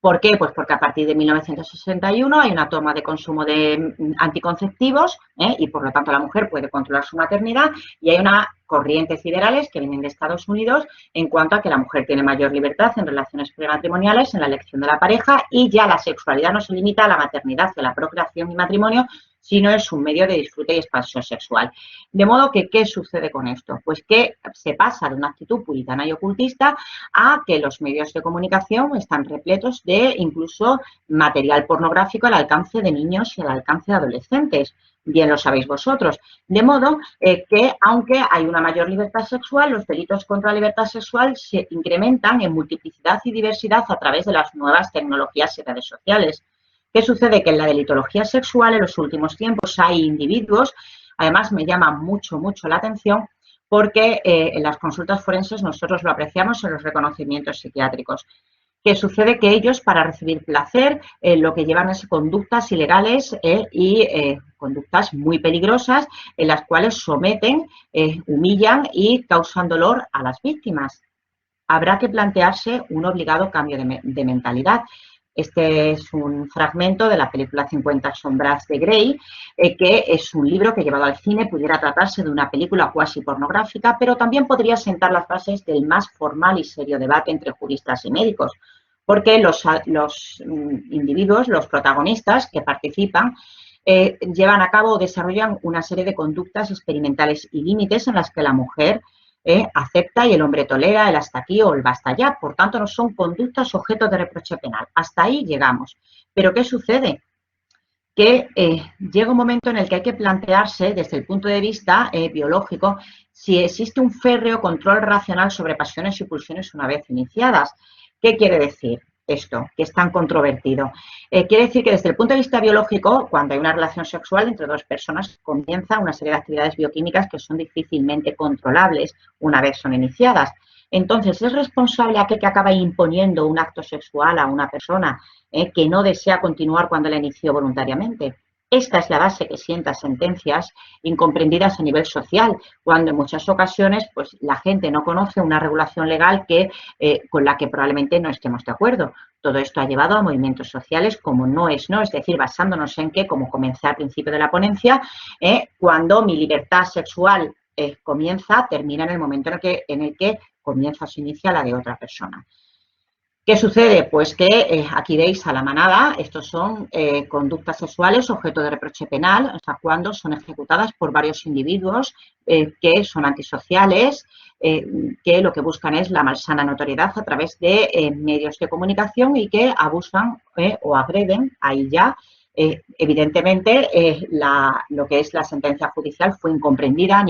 ¿Por qué? Pues porque a partir de 1961 hay una toma de consumo de anticonceptivos y, por lo tanto, la mujer puede controlar su maternidad y hay una corrientes liberales que vienen de Estados Unidos en cuanto a que la mujer tiene mayor libertad en relaciones prematrimoniales, en la elección de la pareja y ya la sexualidad no se limita a la maternidad, a la procreación y matrimonio, sino es un medio de disfrute y expansión sexual. De modo que, ¿qué sucede con esto? Pues que se pasa de una actitud puritana y ocultista a que los medios de comunicación están repletos de incluso material pornográfico al alcance de niños y al alcance de adolescentes. Bien lo sabéis vosotros. De modo que, aunque hay una mayor libertad sexual, los delitos contra la libertad sexual se incrementan en multiplicidad y diversidad a través de las nuevas tecnologías y redes sociales. ¿Qué sucede? Que en la delitología sexual en los últimos tiempos hay individuos, además me llama mucho la atención, porque en las consultas forenses nosotros lo apreciamos en los reconocimientos psiquiátricos. ¿Qué sucede? Que ellos, para recibir placer, lo que llevan es conductas ilegales y conductas muy peligrosas en las cuales someten, humillan y causan dolor a las víctimas. Habrá que plantearse un obligado cambio de mentalidad. Este es un fragmento de la película 50 sombras de Grey, que es un libro que, llevado al cine, pudiera tratarse de una película cuasi pornográfica, pero también podría sentar las bases del más formal y serio debate entre juristas y médicos, porque los individuos, los protagonistas que participan, llevan a cabo o desarrollan una serie de conductas experimentales y límites en las que la mujer acepta y el hombre tolera el hasta aquí o el basta ya. Por tanto, no son conductas objeto de reproche penal. Hasta ahí llegamos. Pero ¿qué sucede? Que llega un momento en el que hay que plantearse desde el punto de vista biológico si existe un férreo control racional sobre pasiones y pulsiones una vez iniciadas. ¿Qué quiere decir esto, que es tan controvertido? Quiere decir que desde el punto de vista biológico, cuando hay una relación sexual entre dos personas, comienza una serie de actividades bioquímicas que son difícilmente controlables una vez son iniciadas. Entonces, ¿es responsable aquel que acaba imponiendo un acto sexual a una persona que no desea continuar cuando la inició voluntariamente? Esta es la base que sienta sentencias incomprendidas a nivel social, cuando en muchas ocasiones pues, la gente no conoce una regulación legal con la que probablemente no estemos de acuerdo. Todo esto ha llevado a movimientos sociales como No es No, es decir, basándonos en que, como comencé al principio de la ponencia, cuando mi libertad sexual termina en el momento en el que comienza o se inicia la de otra persona. ¿Qué sucede? Pues que aquí veis a la manada, estos son conductas sexuales objeto de reproche penal, o sea, cuando son ejecutadas por varios individuos que son antisociales, que lo que buscan es la malsana notoriedad a través de medios de comunicación y que abusan o agreden, ahí ya, evidentemente, lo que es la sentencia judicial fue incomprendida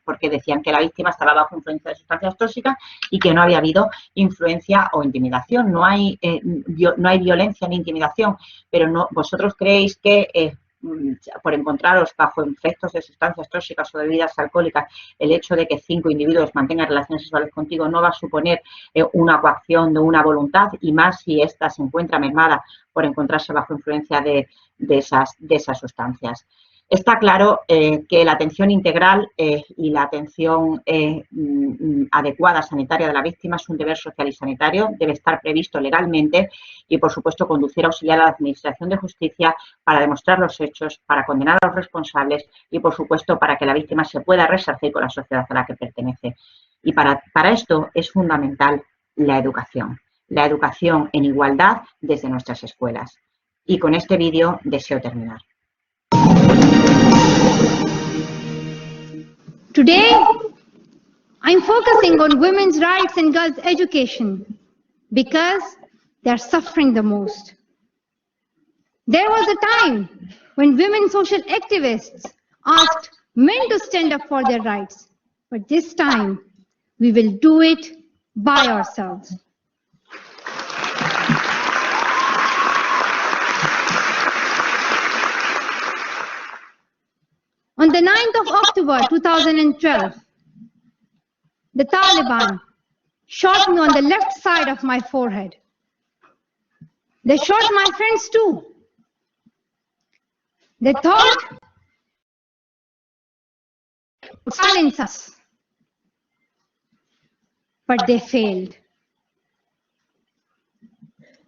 porque decían que la víctima estaba bajo influencia de sustancias tóxicas y que no había habido influencia o intimidación. No hay violencia ni intimidación, pero vosotros creéis que por encontraros bajo efectos de sustancias tóxicas o de bebidas alcohólicas, el hecho de que 5 individuos mantengan relaciones sexuales contigo no va a suponer una coacción de una voluntad, y más si ésta se encuentra mermada por encontrarse bajo influencia de esas sustancias. Está claro que la atención integral y la atención adecuada sanitaria de la víctima es un deber social y sanitario, debe estar previsto legalmente y, por supuesto, conducir a auxiliar a la Administración de Justicia para demostrar los hechos, para condenar a los responsables y, por supuesto, para que la víctima se pueda resarcir con la sociedad a la que pertenece. Y para esto es fundamental la educación en igualdad desde nuestras escuelas. Y con este vídeo deseo terminar. Today, I'm focusing on women's rights and girls' education because they're suffering the most. There was a time when women social activists asked men to stand up for their rights, but this time we will do it by ourselves. On the 9th of October 2012, the Taliban shot me on the left side of my forehead. They shot my friends too. They thought to silence us, but they failed.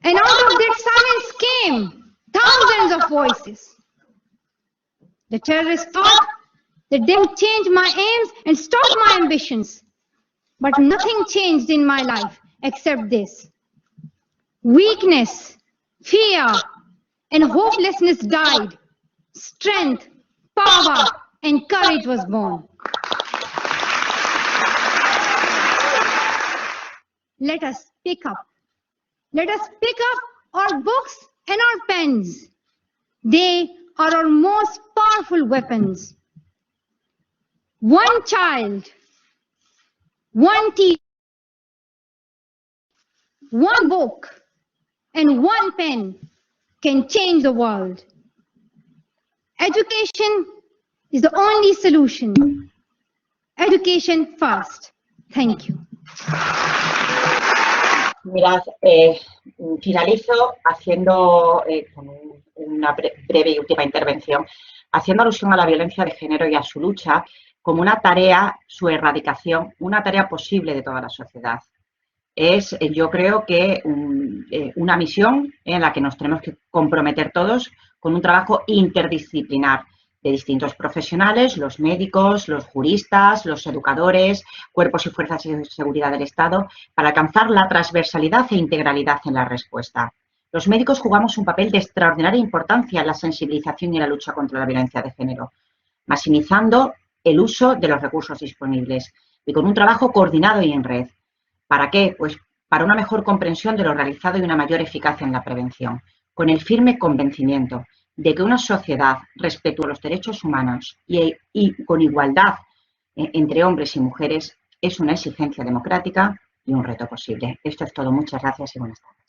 And out of that silence came thousands of voices. The terrorists thought that they would change my aims and stop my ambitions. But nothing changed in my life except this. Weakness, fear, and hopelessness died. Strength, power, and courage was born. Let us pick up. Let us pick up our books and our pens. They are our most powerful weapons. One child, one teacher, one book, and one pen can change the world. Education is the only solution. Education first. Thank you. Mirad, finalizo haciendo con una breve y última intervención, haciendo alusión a la violencia de género y a su lucha como una tarea, su erradicación, una tarea posible de toda la sociedad. Es, yo creo que una misión en la que nos tenemos que comprometer todos con un trabajo interdisciplinar de distintos profesionales, los médicos, los juristas, los educadores, cuerpos y fuerzas de seguridad del Estado, para alcanzar la transversalidad e integralidad en la respuesta. Los médicos jugamos un papel de extraordinaria importancia en la sensibilización y la lucha contra la violencia de género, maximizando el uso de los recursos disponibles y con un trabajo coordinado y en red. ¿Para qué? Pues para una mejor comprensión de lo realizado y una mayor eficacia en la prevención, con el firme convencimiento de que una sociedad respetuosa de los derechos humanos y con igualdad entre hombres y mujeres es una exigencia democrática y un reto posible. Esto es todo. Muchas gracias y buenas tardes.